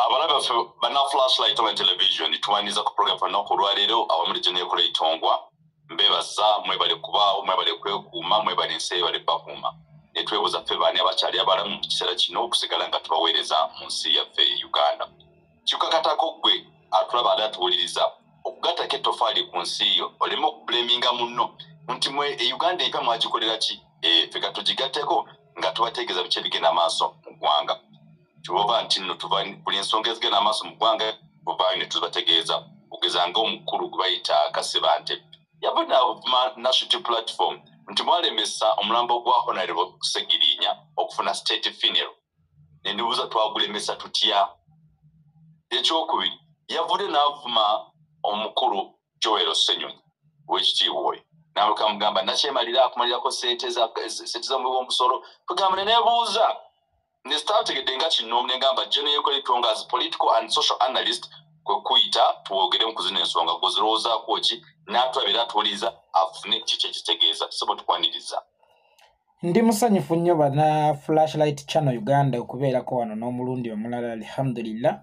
Abalaga bana flashlight on television tuwaniza ku program fano kulwalero awamuli jene kule itongwa mbebaza mwebale kuba mwebale kwekuma mwebale nse bale bakuma netwebuza fe bani abachali abalamu mu kisera kino okusigala nga tubaweereza mu nsi yaffe Uganda kikakatako gwe atulaba adatuliriza okugata ketofali ku nsi yo olimo blaminga munno nti mwe Uganda eka mwagikolera ki fe katujigateko nga tubategeeza bice bigenda maaso mu ggwanga tuba nti no tuba buli ensonga ezigenda amaaso mu ggwanga buba ne tubategeeza ogezanga omukulu gbayita Kasibante yabona national platform nti mwalemesa omulambo gwa Honorable Segirinya okufuna state funeral nendibuuza twagulemesa tutya ekyokubiri yavude n'avuma omukulu Joel Ssenyonyi w'ekitiibwa oyo n'aluka mugamba nakyemalira akumalirako sente z'omuwi w'omusolo tugamba neneebuuza ne staategedde nga kino negamba Jeno Yekoletonga as political and social analyst kwe kuyita tuwogere mu kuzina ensonga gozirowoozaako ki n'atulabira atuwuliriza afune kiki ekitegeeza tusobola tukwaniriza. Ndi musanyufu nnyo bana Flashlight Channel Uganda okubeerako wano n'omulundi omulala alhamdulillah.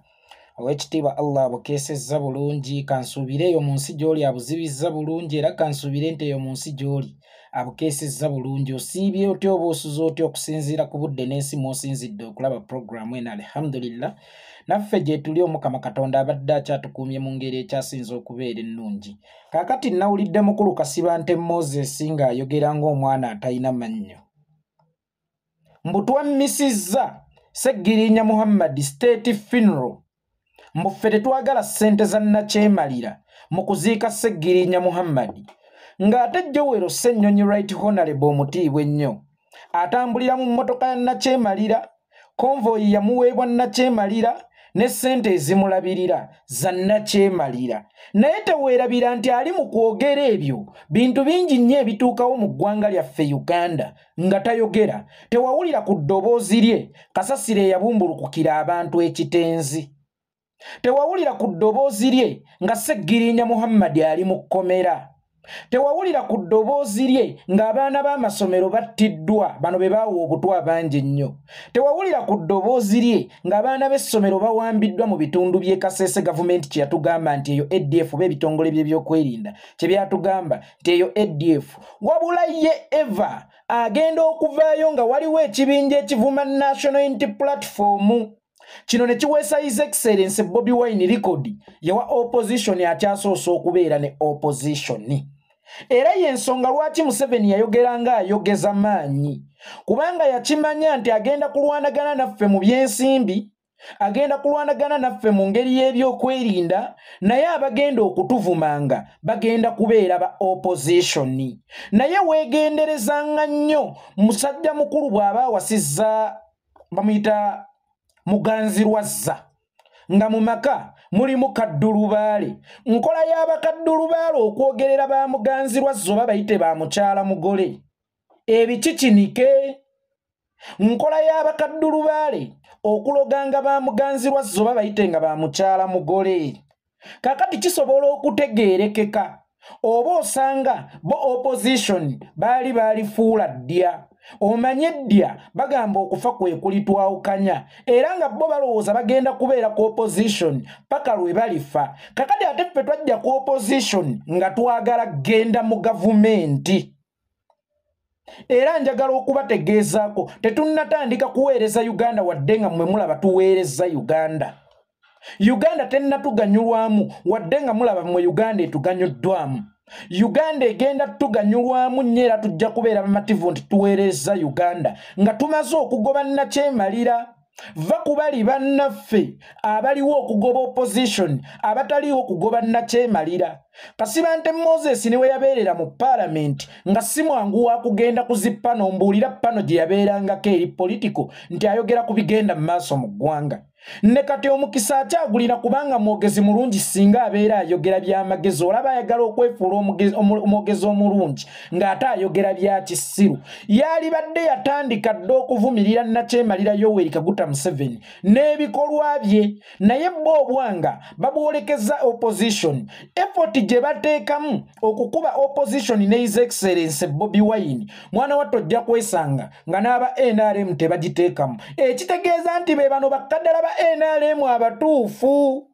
Owekitiibwa Allah abukeesezza bulungi kansuubireeyo mu nsi gy'oli abuzibizza bulungi era kansuubire nti eyo mu nsi gy'oli abukeesezza bulungi osiibye otya oba osuza otya okusinziira ku budde n'ensi mw'osinzidde okulaba programu eno alhamdulillah naffe gye tuli Omukama Katonda abadde akyatukuumye mu ngeri ekyasinze okubeera ennungi. Kaakati nawulidde mukulu Kasibante Moses ng'ayogera ng'omwana atalina mannyo. Mbu twammisizza Segirinya Muhammad state funeral mbu ffe tetwagala ssente za nakyemalira mu kuziika Segirinya Muhammad ng'ate Joel Ssenyonyi Right Honorable omutiibwa ennyo atambulira mu mmotoka ya nakyemalira konvoyi yamuweebwa nakyemalira ne ssente ezimulabirira za nakyemalira naye teweerabira nti ali mu kwogera ebyo bintu bingi nnyo ebituukawo mu ggwanga lyaffe Uganda nga tayogera tewawulira ku ddoboozi lye kasasiro eyabumbulukukira abantu ekitenzi tewawulira ku ddoboozi lye nga Segirinya Muhammad ali mu kkomera tewawulira ku ddoboozi lye ng'abaana b'amasomero battiddwa bano be baawa obutwa bangi nnyo tewawulira ku ddoboozi lye ng'abaana b'essomero bawambiddwa mu bitundu by'e Kasese gavumenti kye yatugamba nti eyo ADF oba ebitongole bye by'okwerinda kye byatugamba nti eyo ADF wabula ye eva agenda okuvaayo nga waliwo ekibinja ekivuma National Unity Platform kino ne kiweesa His Excellency Bobi Wine record yawa opposition akyasoose okubeera ne opposition era y'ensonga lwaki Museveni yayogeranga ayogeza maanyi kubanga yakimanya nti agenda kulwanagana naffe mu byensimbi agenda kulwanagana naffe mu ngeri y'ebyokwerinda naye abagenda okutuvumanga bagenda kubeera ba opposition naye weegenderezanga nnyo musajja mukulu bw'aba awasizza bamuyita Muganzirwazza nga mu maka mulimu Kaddulubaale nkola y'abakaddulubaale okwogerera ba Muganzirwazza oba bayite ba mukyala mugole ebikikinike nkola y'abakaddulubaale okuloganga ba Muganzirwazza oba bayite nga ba mukyala mugole kakati kisobola okutegeerekeka oba osanga bo opposition baali fuula ddya omanye ddya bagamba okufa kwe kulitwawukanya era nga bo balowooza bagenda kubeera ku opposition paka lwe balifa kakati ate ffe twajja ku opposition nga twagala genda mu gavumenti era njagala okubategeezaako tetunnatandika kuweereza Uganda wadde nga mmwe mulaba tuweereza Uganda tennatuganyulwamu wadde nga mulaba mmwe Uganda etuganyuddwamu Uganda egenda tuganyulwamu nnyo era tujja kubeera bamativu nti tuweereza Uganda nga tumaze okugoba nakyemalira va ku bali bannaffe abaliwo okugoba opposition abataliwo okugoba nakyemalira Kasibante Moses niwe yabeerera mu parliament nga si mwangu wa kugenda kuzippa nombuulira pano gye yabeerangako eri political nti ayogera ku bigenda mu maaso mu ggwanga ne kati omukisa akyagulira kubanga mwogezi mulungi singa abeera ayogera by'amagezi olaba ayagala okwefuula omwogezi omulungi ng'ate ayogera bya kisiru yali badde yatandika dde okuvumirira nakyemalira Yoweri Kaguta Museveni n'ebikolwa bye naye bo obwanga babwolekeza opposition effort gye bateekamu okukuba opposition ne His Excellency Bobi Wine mwana watto ojja kwesanga nga n'aba NRM tebagiteekamu ekitegeeza nti be bano bakkaddala ba NRM abatuufu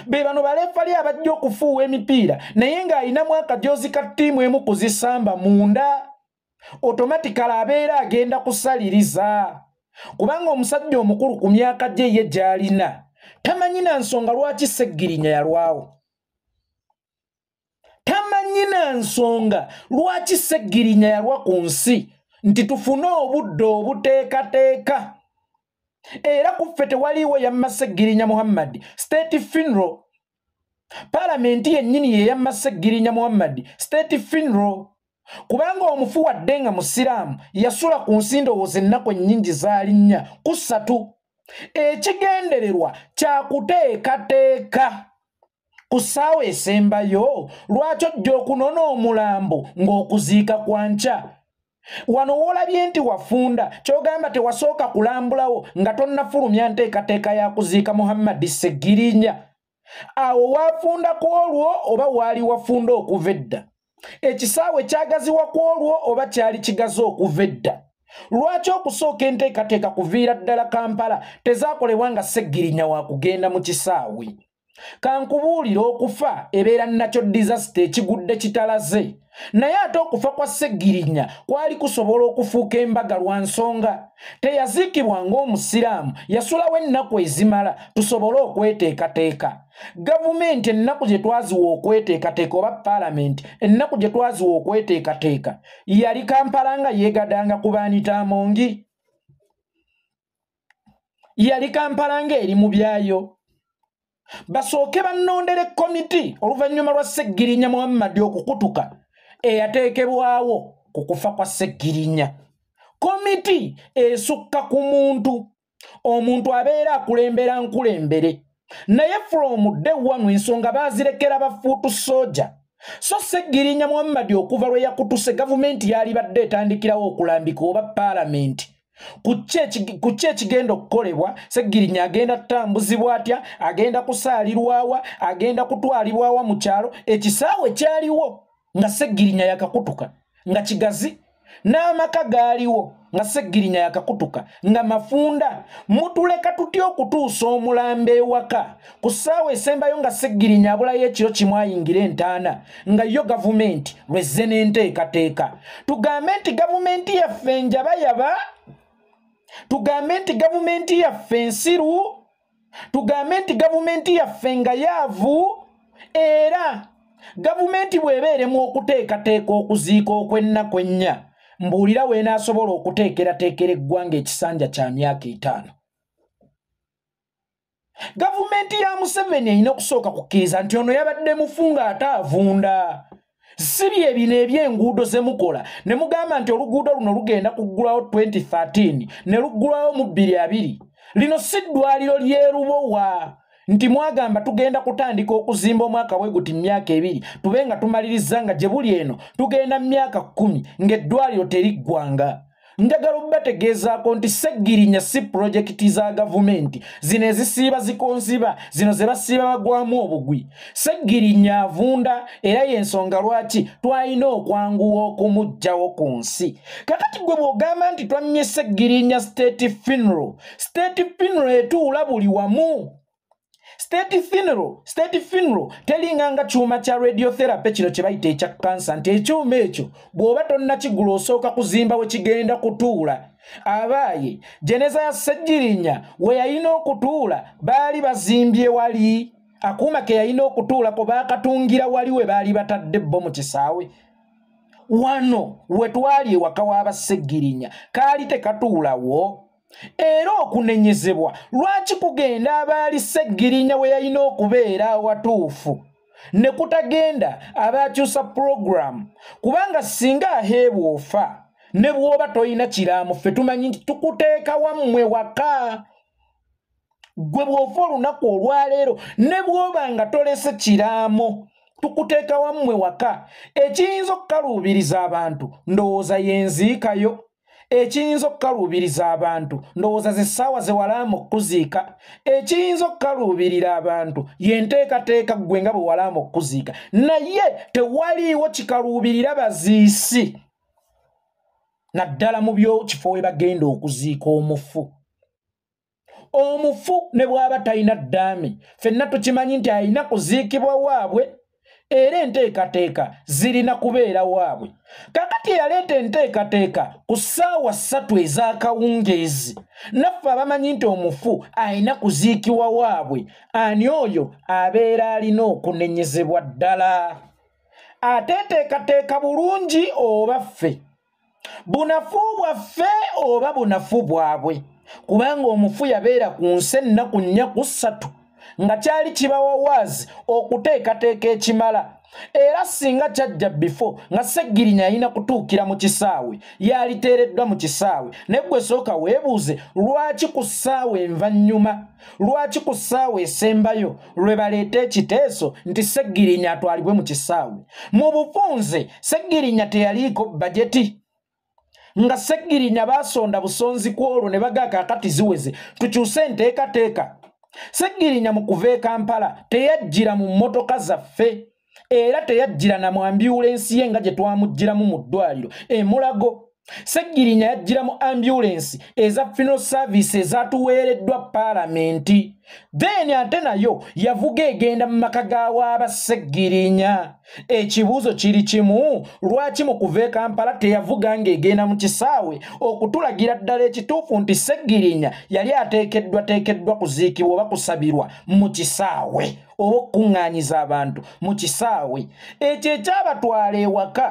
be bano balefali abajja okufuuwa emipiira naye ng'alinamu akajoozi ka ttiimu emu kuzisamba munda automatically abeera agenda kusaliriza kubanga omusajja omukulu ku myaka gye ye gy'alina tamanyi na nsonga lwaki Sseggirinya yalwawo tamanyi na nsonga lwaki Sseggirinya yalwa ku nsi nti tufune obudde obuteekateeka era kuffe tewaliwo yamma Sseggirinya Muhammad state funeral parliament yennyini ye yamma Sseggirinya Muhammad state funeral kubanga omufu wadde nga musiraamu yasula ku nsi ndowooza ennaku ennyingi zaalinnya ku 3 ekigendererwa kyakuteekateeka ku ssaawa esembayo lwaki ojja okunona omulambo ng'okuziika kwa nkya wano woolabye nti wafunda kyogamba tewasooka kulambulawo nga tonnafulumya nteekateeka ya kuziika Muhammad Sseggirinya awo waafunda ku olwo oba waali wafunda okuva edda ekisaawe kyagaziwa ku olwo oba kyali kigazi okuva edda lwaki okusooka enteekateeka kuviira ddala Kampala tezaakolebwa nga Sseggirinya wa kugenda mu kisaawe kankubuulira okufa ebeera nakyo disaster ekigudde kitalaze naye ate okufa kwa Sseggirinya kwali kusobola okufuuka embaga lwa nsonga teyaziikibwa ng'omusiraamu yasulawo ennaku ezimala tusobole okweteekateeka gavumenti ennaku gye twaziwa okweteekateeka oba paalamenti ennaku gye twaziwa okweteekateeka yali Kampala nga yeegadanga ku baanitaamongi yali Kampala nga eri mu byayo basooke bannondere komiti oluvannyuma lwa Sseggirinya Muhammad okukutuka eyateekebwawo ku kufa kwa Sseggirinya komiti esukka ku muntu omuntu abeera akulembera nkulembere naye from day one ensonga baazirekera bafuutu soja so Sseggirinya Muhammad okuva lwe yakutuse gavumenti yali badde etandikirawo okulambika oba paalamenti kuki ekigenda okukolebwa Sseggirinya agenda kutambuzibwa atya agenda kusaalirwawa agenda kutwalibwawa mu kyalo ekisaawe kyaliwo nga Sseggirinya yakakutuka nga kigazi n'amaka gaaliwo nga Sseggirinya yakakutuka nga mafunda mutuleka tutya okutuusa omulambo ewaka ku ssaawa esembayo nga Sseggirinya abulayo ekiro kimu ayingira entaana nga yo gavumenti lwezze n'enteekateeka tugambe nti gavumenti yaffe njabayaba tugambe nti gavumenti yaffe nsiru tugambe nti gavumenti yaffe nga yaavu era gavumenti bw'ebeeremu okuteekateeka okuziika okw'ennaku ennya mbuulira weenaasobola okuteekerateekera eggwanga ekisanja kya myaka 5 gavumenti ya Museveni erina okusooka kukkiriza nti ono yabadde mufu ng'ate avunda si byebino eby'enguudo ze mukola ne mugamba nti oluguudo luno lugenda kuggulawo 2013 ne luggulawo mu 2020 lino si ddwaliro ly'erubowa nti mwagamba tugenda kutandika okuzimba omwaka bwe guti myaka 2 tube nga tumaliriza nga gye buli eno tugenda myaka 10 ng'eddwaliro teriggwanga njagala obbategeezaako nti Sseggirinya si projekiti za gavumenti zino ezisiiba zikonziba zino ze basiiba bagwamu obugwi Sseggirinya avunda era y'ensonga lwaki twalina okwanguwa okumuggyawo ku nsi kakati gwe bw'ogamba nti twamye Sseggirinya state funeral etuula buli wamu state funeral telinga nga kyuma kya radiotherapy kino kye bayita ekya kansa nti ekyuma ekyo bw'oba tonnakigula osooka kuzimba we kigenda kutuula abaaye jeneza ya Sseggirinya we yalina okutuula baali bazimbye wali akuuma ke yalina okutuulako baakatungira wali we baali batadde bo mu kisaawe wano we twali ewaka w'aba Sseggirinya kaali tekatuulawo era okunenyezebwa lwaki kugenda abaali Sseggirinya we yalina okubeera awatuufu ne kutagenda abaakyusa program kubanga singa aheebwa ofa ne bw'oba toyina kiraamu ffe tumanyi nti tukuteeka wammwe waka gwe bw'ofa olunaku olwaleero ne bw'oba nga tolese kiraamu tukuteeka wammwe waka ekiyinza okukaluubiriza abantu ndowooza yenziikayo ekiyinza okukaluubiriza abantu ndowooza ze ssaawa ze walaamu okuziika ekiyinza okukaluubirira abantu yenteekateeka ggwe nga bwe walaamu okuziika naye tewaliiwo kikaluubirira baziisi naddala mu byokifo we bagenda okuziika omufu ne bw'aba talina ddaami ffenna tukimanyi nti alina kuziikibwa waabwe era enteekateeka zirina kubeera waabwe kakati eyaleeta enteekateeka ku ssaawa 3 ez'akawungeezi naffe abamanyi nti omufu alina kuziikibwa waabwe ani oyo abeera alina okunenyezebwa ddala ate enteekateeka bulungi oba ffe bunafu bwaffe oba bunafu bwabwe kubanga omufu yabeera ku nsi ennaku 4 ku 3 nga kyali kibawawaazi okuteekateeka ekimala era singa kyajja before nga Sseggirinya alina kutuukira mu kisaawe yaliteereddwa mu kisaawe naye gwe sooka weebuuze lwaki ku ssaawa envannyuma lwaki ku ssaawa esembayo lwe baleeta ekiteeso nti Sseggirinya atwalibwe mu kisaawe mu bufunze Sseggirinya teyaliiko bajeti nga Sseggirinya baasonda busonzi ku olwo ne bagaaka akati ziweze tukyuse enteekateeka Sseggirinya mu kuva e Kampala teyajjira mu mmotoka zaffe era teyajjira na mu ambyulensi ye nga gye twamuggyiramu mu ddwaliro Mulago Sseggirinya yajjira mu ambyulensi eza funeral service ezatuweereddwa paalamenti then ate nayo yavuga egenda mu maka g'awaaba Sseggirinya ekibuuzo kiri kimu lwaki mu kuva e Kampala teyavuga ng'egenda mu kisaawe okutulagira ddala ekituufu nti Sseggirinya yali ateekeddwa kuziikibwa oba kusabirwa mu kisaawe oba okuŋŋaanyiza abantu mu kisaawe ekyo ekyabatwala ewaka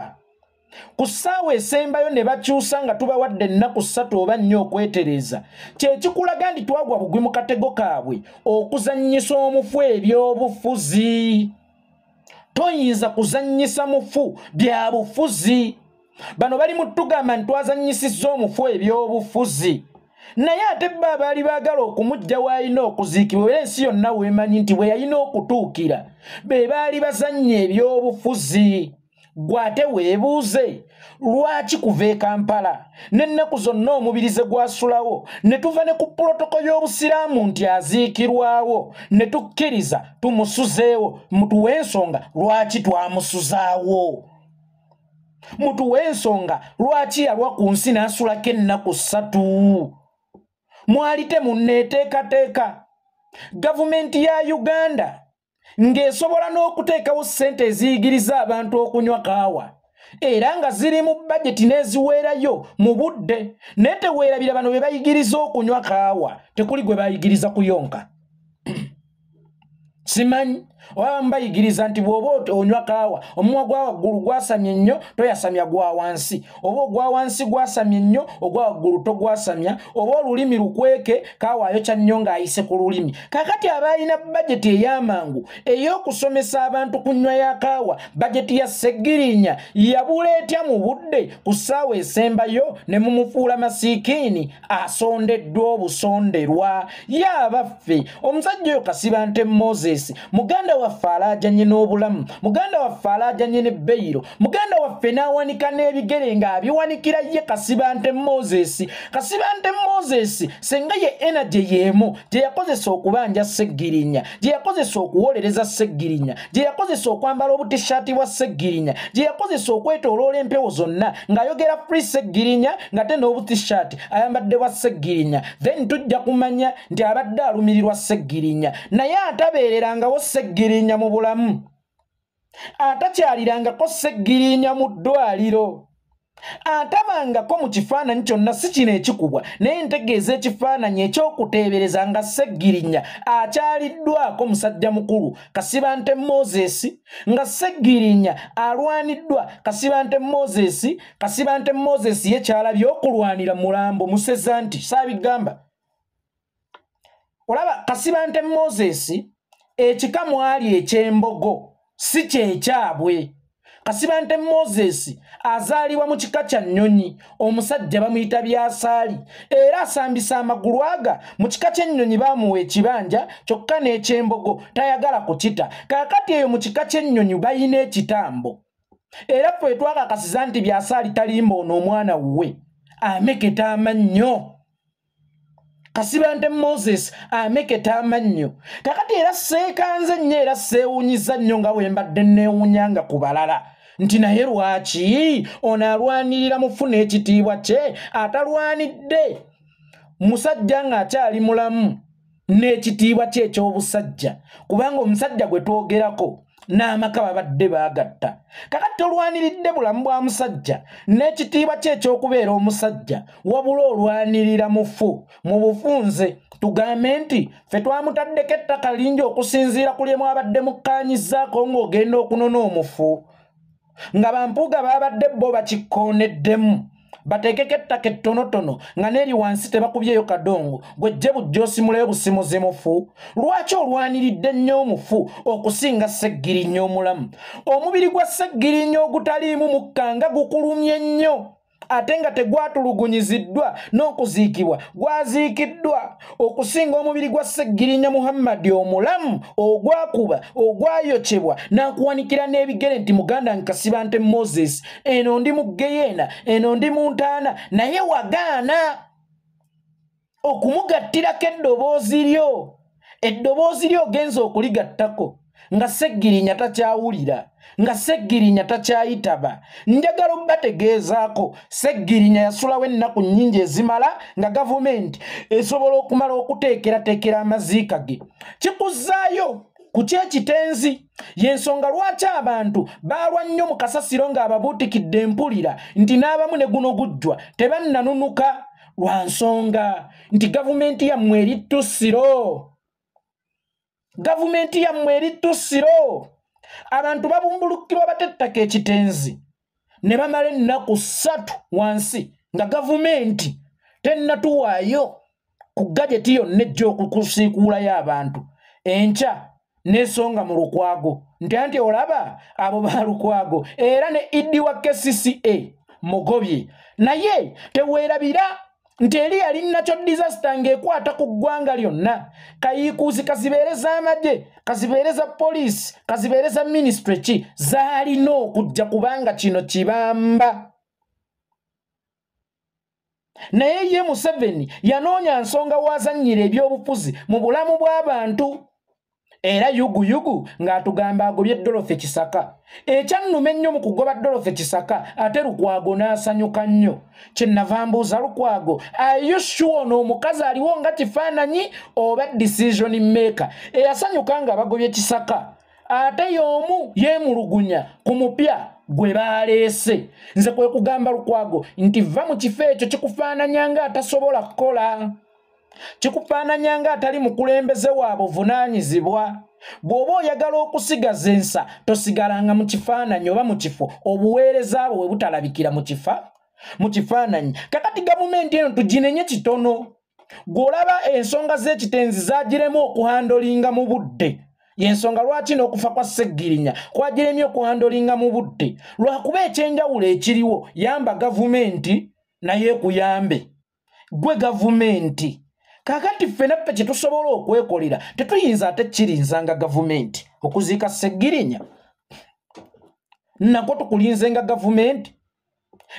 ku ssaawa esembayo ne bakyusa nga tubawadde ennaku 3 oba 4 okwetereza kyekikulaga nti twagwa bugwi mu katego kaabwe okuzannyisa omufu ebyobufuzi toyinza kuzannyisa mufu bya bufuzi bano bali mu tugamba nti twazannyisizza omufu ebyobufuzi naye ate bo abaali baagala okumujja w'alina okuziikibwa era ensi yonna weemanyi nti bwe yalina okutuukira be baali bazannya ebyobufuzi gwate weebuuze lwaki kuva e Kampala n'ennaku zonna omubirize gwasulawo ne tuva ne ku protoko y'obusiraamu nti aziikirwawo ne tukkiriza tumusuzeewo mutuwe ensonga lwaki twamusuzaawo mutuwe ensonga lwaki yalwa ku nsi n'asulako ennaku 3 mwali temunneeteekateeka gavumenti ya Uganda ng'esobola n'okuteekawo ssente eziyigiriza abantu okunywa kaawa era nga ziri mu bajeti n'eziweerayo mu budde naye teweerabira bano be bayigiriza okunywa kaawa tekuli gwe bayigiriza kuyonka simanyi oba mbayigiriza nti bw'oba onywa kaawa omumwa gwa waggulu gwasamya nnyo toyasamya gwa wansi oba ogwa wansi gwasamya nnyo ogwa waggulu togwasamya oba olulimi lukweke kaawa ayokya nnyo ng'ayise ku lulimi kakati abalina bajeti ey'amangu ey'okusomesa abantu ku nnywa ya kaawa bajeti ya Sseggirinya yabula etya mu budde ku ssaawa esembayo ne mumufuula masiikiini asondeddwa obusonderwa yaabaffe omusajja oyo Kasibante Moses muganda waffe alaajanye n'obulamu muganda waffe alaajanye ne Beiro muganda waffe n'awanika n'ebigere ng'abiwanikira ye Kasibante Moses senga ye energy yeemu gye yakozesa okubanja Sseggirinya gye yakozesa okuwolereza Sseggirinya gye yakozesa okwambala obutishaati bwa Sseggirinya gye yakozesa okwetooloola empewo zonna ng'ayogera free Sseggirinya ng'ate n'obutishaati ayambadde bwa Sseggirinya then tujja kumanya nti abadde alumirirwa Sseggirinya naye atabeererangawo Sseggirinya mu bulamu atakyalirangako Sseggirinya mu ddwaliro atabangako mu kifaananyi kyonna si kino ekikubwa naye ntegeeza ekifaananyi ekyokuteebereza nga Sseggirinya akyaliddwako musajja mukulu Kasibante Moses nga Sseggirinya alwaniddwa Kasibante Moses ye kyalabye okulwanira mulambo museza nti saabigamba olaba Kasibante Moses ekika mwali eky'embogo si kyekyabwe Kasibante Moses azaalibwa mu kika kya nnyonyi omusajja bamuyita Byasaali era asambisa amagulu aga mu kika ky'ennyonyi baamuwa ekibanja kyokka n'eky'embogo tayagala kukita kaakati eyo mu kika ky'ennyonyi bayina ekitambo era ffe twakakasiza nti Byasaali talimba ono omwana wuwe ameketa amannyo. Kasibante Moses ameketa amannyo. Kakati era seekanze nnyo era seewunyiza nnyo nga bwe mbadde neewunyanga ku balala. Nti naye lwaki ono alwanirira mufuna ekitiibwa kye atalwanidde musajja ng'akyali mulamu n'ekitiibwa kye eky'obusajja, kubanga omusajja gwe twogerako n'amaka babadde baagatta. Kakati tolwaniridde bulamu bwa musajja n'ekitiibwa kye eky'okubeera omusajja, wabula olwanirira mufu mu bufunze. Tugambe nti ffe twamutaddeko ettaka lingi okusinziira ku lye mwabadde mukkaanyizzaako ng'ogenda okunona omufu, nga bampuuga babadde bo bakikooneddemu bateekeko ettaka ettonotono nga n'eri wansi tebakubyeyo kadongo gwejje bujja osimulayo busimuzi mufu. Lwaki olwaniridde nnyo omufu okusinga Sseggirinya omulamu? Omubiri gwa Sseggirinya ogutaliimu mukka nga gukulumye nnyo ate nga tegwatulugunyiziddwa n'okuziikibwa gwaziikiddwa okusinga omubiri gwa Sseggirinya Muhammadi omulamu ogwakuba ogwayokyebwa n'akuwanikira n'ebigere nti muganda Kasibante Moses, eno ndi mu Geyeena, eno ndi mu ntaana, naye wagaana okumugattirako eddoboozi lyo ogenza okuligattako nga Sseggirinya takyawulira, nga Sseggirinya takyayitaba. Njagala obbategeezaako Sseggirinya yasulawo ennaku nnyingi ezimala nga gavumenti esobola okumala okuteekerateekera amaziika ge. Kikuzzaayo ku kyekitenzi y'ensonga lwaki abantu baalwa nnyo mu kasasiro ng'ababuutikidde empulira nti n'abamu ne guno gujjwa tebannanunuka lwa nsonga nti gavumenti yammwe eri ttussiro. Gavumenti yammwe eri ttussiro. Abantu babumbulukirwa batettaka ekitenzi ne bamala ennaku 3 wansi nga gavumenti tennatuwaayo ku gajeti yonna ejja okukusiikuulayo abantu. Enkya n'ensonga mu Lukwago nti olaba abo ba Lukwago era ne Idi wa KCCA mugobye, naye teweerabira nti eri yali nakyo disaster ng'ekwata ku ggwanga lyonna. Kayiikuuzi kazibeereza amagye, kazibeereza poliisi, kazibeereza ministry ki zaalina okujja kubanga kino kibamba. Naye ye Museveni yanoonya nsonga wazannyira ebyobufuzi mu bulamu bw'abantu. Era yuguyugu ng'atugamba agobye Dorothy Kisaka. Ekyannume ennyo mu kugoba Dorothy Kisaka ate Lukwago n'asanyuka nnyo. Kyennava mbuuza Lukwago, are you sure n'omukazi aliwo nga kifaananyi oba decision maker eyasanyuka nga bagobye Kisaka ate y'omu yeemulugunya ku mupya gwe baaleese? Nze kwe kugamba Lukwago nti va mu kifo ekyo kikufaananya nga atasobola kukola, kikufaananya nga atali mukulembeze wa buvunaanyizibwa. Bw'oba oyagala okusigaza ensa tosigalanga mu kifaananyi oba mu kifo obuweereza bwe butalabikira mu kifaananyi. Kakati gavumenti eno tuginenye kitono. Gw'olaba ensonga z'ekitenzi zaagiremu okuhandolinga mu budde. Y'ensonga lwaki n'okufa kwa Sseggirinya kwagiremye okuhandolinga mu budde. Lwakuba ekyenjawulo ekiriwo, yamba gavumenti naye kuyambe gwe gavumenti. Kakati ffenna ffe kye tusobola okwekolera tetuyinza ate kirinzanga gavumenti okuziika Sseggirinya. Nako tukulinzenga gavumenti.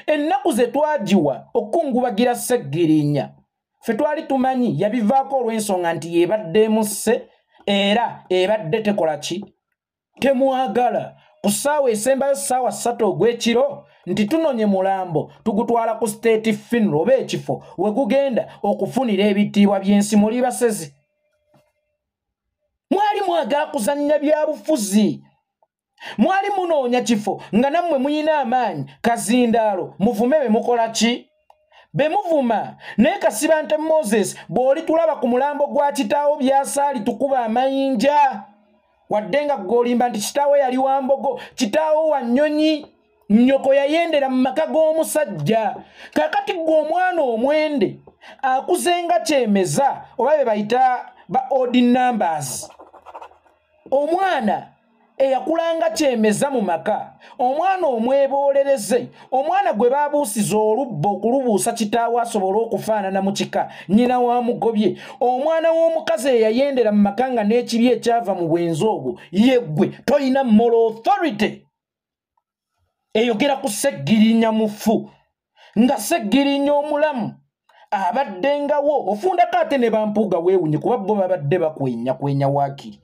Ennaku ze twagiwa okukungubagira Sseggirinya ffe twali tumanyi yabivaako olw'ensonga nti yeebadde emusse era ebadde tekola ki, temwagala. Ku ssaawa esembayo ssaawa 3 ogw'ekiro nti tunonye mulambo tugutwala ku state funeral oba ekifo we gugenda okufunira ebitiibwa by'ensi. Muli basezi, mwali mwagala kuzannya bya bufuzi, mwali munoonya kifo nga nammwe muyina amaanyi kazindaalo muvume be mukola ki? Be muvuma. Naye Kasibante Moses bw'oli tulaba ku mulambo gwa kitaawo byasaali tukuba amayinja wadde nga gw'olimba nti kitaawo yali wa Mbogo, kitaawo wa Nnyonyi, nnyoko yayendera mu maka g'omusajja. Kakati gwe omwana omwende akuzenga kyemeza oba be bayita ba odd numbers, omwana eyakulanga kyemeza mu maka, omwana omwebolereze, omwana gwe baabuusiza olubba okulubuusa kitaawo asobole okufaanana mu kika nnyina wa mugobye, omwana w'omukazi eyayendera mu maka nga n'ekibi ekyava mu bwenzi obwo, ye ggwe toyina moral authority eyogera ku Sseggirinya mufu. nga Sseggirinya omulamu abaddengawo ofundako ate ne bampuuga weewunye kuba bo babadde bakwenya waakiri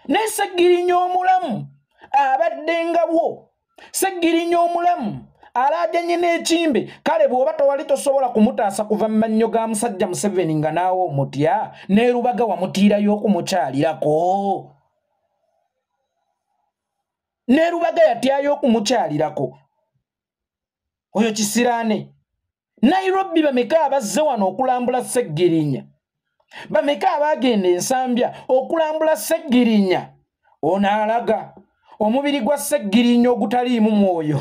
ne Sseggirinya omulamu abaddengawo Sseggirinya omulamu alaajanye n'ekimbe kale bw'oba tewali tosobola kumutaasa kuva mu mannyo ga musajja Museveni nga naawe omutya ne Lubaga wamutiirayo okumukyalirako ne Lubaga yatyayo okumukyalirako oyo Kisiraane Nairobi bameka abazze wano okulambula Sseggirinya bameka abagenda ensambya okulambula Sseggirinya onaalaga omubiri gwa Sseggirinya ogutaliimu mwoyo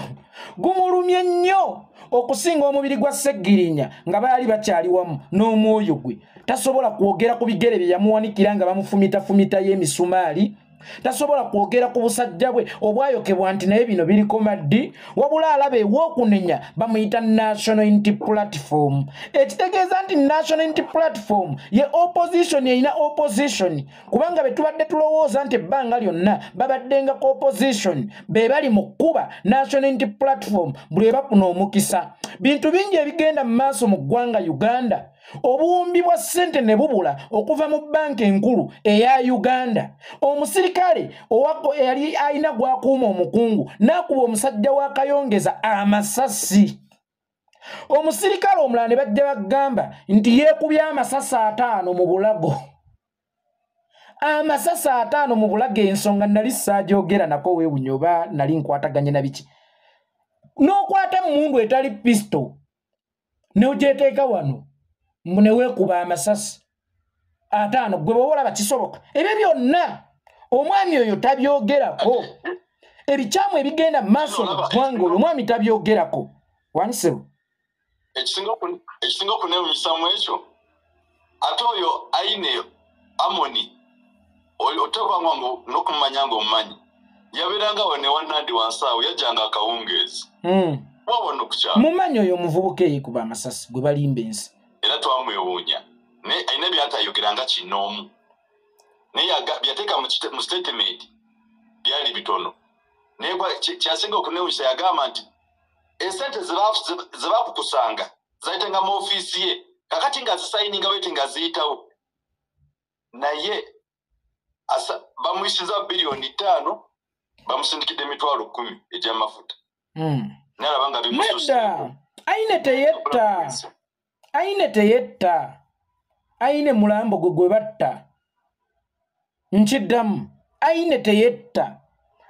gumulumye nnyo okusinga omubiri gwa Sseggirinya nga baali bakyali wamu n'omwoyo gwe tasobola kwogera ku bigere bye yamuwanikira nga bamufumita y'emisumaali tasobola kwogera ku busajja bwe obwayokebwa nti naye bino biriko maddi wabula alaba ew'okunenya bamuyita National Unity Platform ekitegeeza nti National Unity Platform ye opposition erina opposition kubanga be tubadde tulowooza nti ebbanga lyonna babaddengako opposition be bali mu kkuba National Unity Platform buli ebafuna omukisa bintu bingi ebigenda mu maaso mu ggwanga Uganda obuwumbi bwa ssente ne bubula okuva mu banka enkulu eya Uganda omusirikale owako yali alina gwakuuma omukungu n'akuba omusajja wa Kayongeza amasasi omusirikale omulala ne bajja bagamba nti yeekubye amasasi 5 mu bulago amasasi 5 mu bulago ensonga nali ssaajogera nako weewunye oba nali nkwataganye na biki n'okwata mundu etali pisto n'ogyeteeka wano mune weekuba amasasi 5 gwe bwoba olaba kisoboka ebyo byonna omwami oyo tabyogerako ebikyamu ebigenda mu maaso mu ggwanga oyo omwami tabyogerako wanisebo ekisinga okuneewunyisaamu ekyo ate oyo ayine Amoni oyo oteekwa n'okumanya ng'omumanyi yabeerangawo ne wannandi wansaawo yajjanga akawungeezi wabona okukyalo mumanyi oyo omuvubuka eyikuba amasasi gwe balimba ensi era twamwewuunya ayina byatayogeranga kinoomu naye byateeka mu statement byali bitono naye kyasinga okuneewunyisa yagamba nti esente ze baakukusanga zayitenga mu ofiisi ye kakati nga zisayininga bweti nga ziyitawo naye bamuyisiza bilioni 5 bamusindikidde emitwalo 10 egy'amafuta nalaba nga bimusudde Aine teyetta Aine mulambo gwe batta nkiddamu Aine teyetta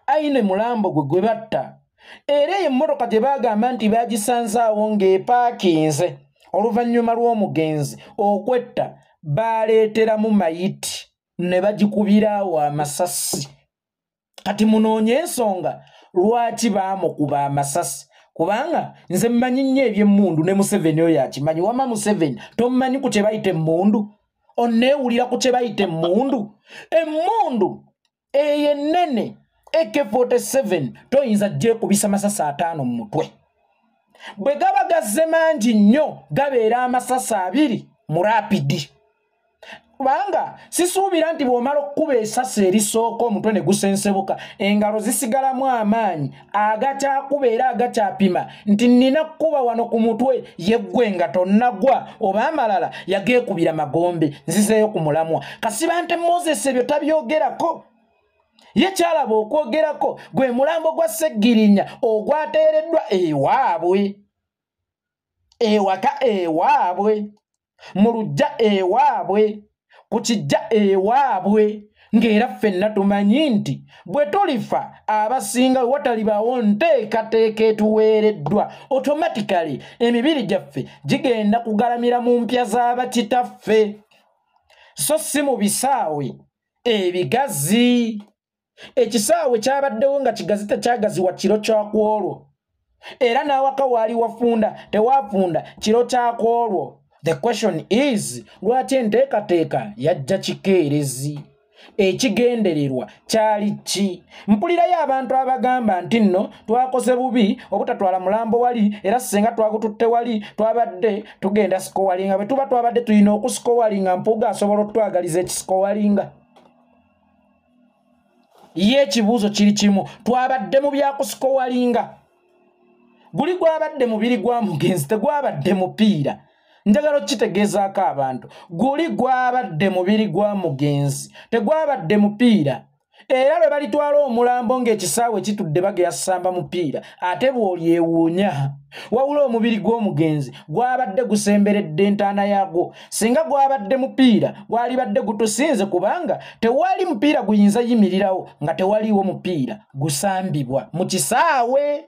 Aine mulambo gwe batta era emmotoka gye bagamba nti bagisanzaawo ng'epaakinze oluvannyuma lw'omugenzi okwetta baaleeteramu mayiti ne bagikubiraawo amasasi kati munoonye ensonga lwaki baamukuba amasasi kubanga nze mmanyi nnyo eby'emmundu ne Museveni oyo akimanyi wama Museveni tomumanyi ku kye bayita emmundu onneewulira ku kye bayita emmundu emmundu eyo ennene AK-47 toyinza gyekubisa masasi 5 mu mutwe bwe gaba gazze mangi nnyo gabeera amasasi 2 mu rapidi kubanga sisuubira nti bw'omala okkuba essasi erisooka omutwe ne gusensebuka engalo zisigalamu amaanyi agakyakuba era agakyapima nti nnina kkuba wano ku mutwe yeggwe nga tonnagwa oba amalala yageekubira magombe nzizeeyo ku mulamwa kasiba nti Moses ebyo tabyogerako ye kyalaba okwogerako gwe mulambo gwa Sseggirinya ogwateereddwa ewaabwe ewaka ewaabwe mu lujja ewaabwe ku kijja ewaabwe ng'era ffenna tumanyi nti bwe tulifa abasinga watalibaawo nteekateeka etuweereddwa automatically emibiri gyaffe gigenda kugalamira mu mpya z'abakitaffe so si mu bisaawe ebigazi ekisaawe kyabaddewo nga kigazi tekyagaziwa kiro kyakwolwo era n'awaka waali wafunda tewafunda kiro kyakwolwo. The question is lwaki enteekateeka yajja kikeerezi ekigendererwa kyali ki mpulirayo abantu abagamba nti nno twakoze bubi obutatwala mulambo wali era singa twagututte wali twabadde tugenda sikowalinga bwe tuba twabadde tulina okusikowalinga mpuuga asobola okutwagaliza ekisikowalinga ye ekibuuzo kiri kimu twabadde mu byakusikowalinga guli gwabadde mubiri gwa mugenzi tegwabadde mupiira njagala kitegezaako abantu guli gwabadde mubiri gwa mugenzi tegwabadde mupiira era lwe balitwala omulambo ng'ekisaawe kitudde bagera samba mupiira ate bw'olyewuunya wabula omubiri gw'omugenzi gwabadde gusemberedde entaana yaagwo singa gwabadde mupiira gwalibadde gutusinze kubanga tewali mupiira guyinza yimirirawo nga tewaliiwo mupiira gusambibwa mu kisaawe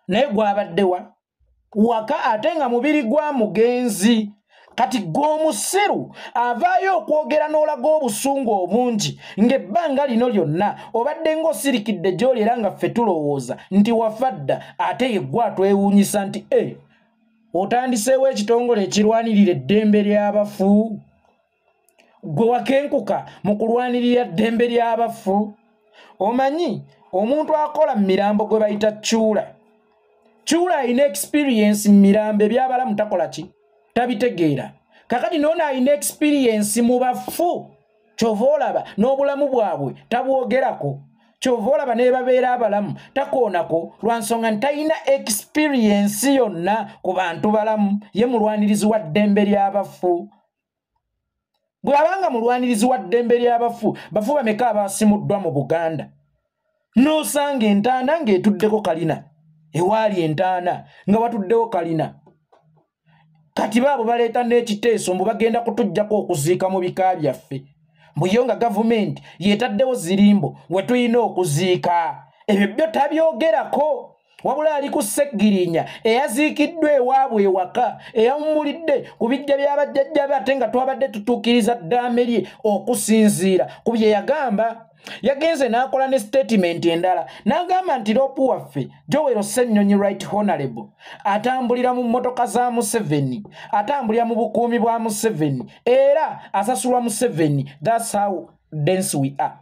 naye gwabadde waka ate nga mubiri gwa mugenzi kati gw'omusiru avaayo okwogera n'olaga obusungu obungi ng'ebbanga lino lyonna obadde ng'osirikidde gy'oli era nga ffe tulowooza nti wafadda ate ye gwe atwewuunyisa nti otandiseewo ekitongole ekirwanirira eddembe ly'abafu gwe wakenkuka mu kulwanirira ddembe ly'abafu omanyi omuntu akola mu mirambo gwe bayita Chula alina experience mu mirambo ebyabalamu takola ki tabitegeera kakati nono alina experience mu bafu kyova olaba n'obulamu bwabwe tabwogerako kyova olaba ne babeera abalamu takoonako lwansonga nti talina experience yonna ku bantu balamu ye mulwanirizi wa ddembe ly'abafu bw'abanga mulwanirizi wa ddembe ly'abafu bafu bameka abasimuddwa mu Buganda n'osanga entaana ng'etuddeko kalina ewaali entaana nga watuddewo kalina kati baabo baleeta n'ekiteeso mbu bagenda kutujjako okuziika mu bika byaffe mbuyo nga gavumenti yeetaddewo zirimbo we tulina okuziika ebyo byo tabyogerako wabula ali ku Sseggirinya eyaziikiddwa ewaabwe ewaka eyawummulidde ku bijja by'abajjajja be ate nga twabadde tutuukiriza ddaame lye okusinziira ku bye yagamba yagenze n'akola ne statement endala n'agamba nti loopu waffe Joel Ssennyonyi Right Honorable atambulira mu mmotoka za Museveni atambulira mu bukuumi bwa Museveni era asasulwa Museveni. That's how dense we are.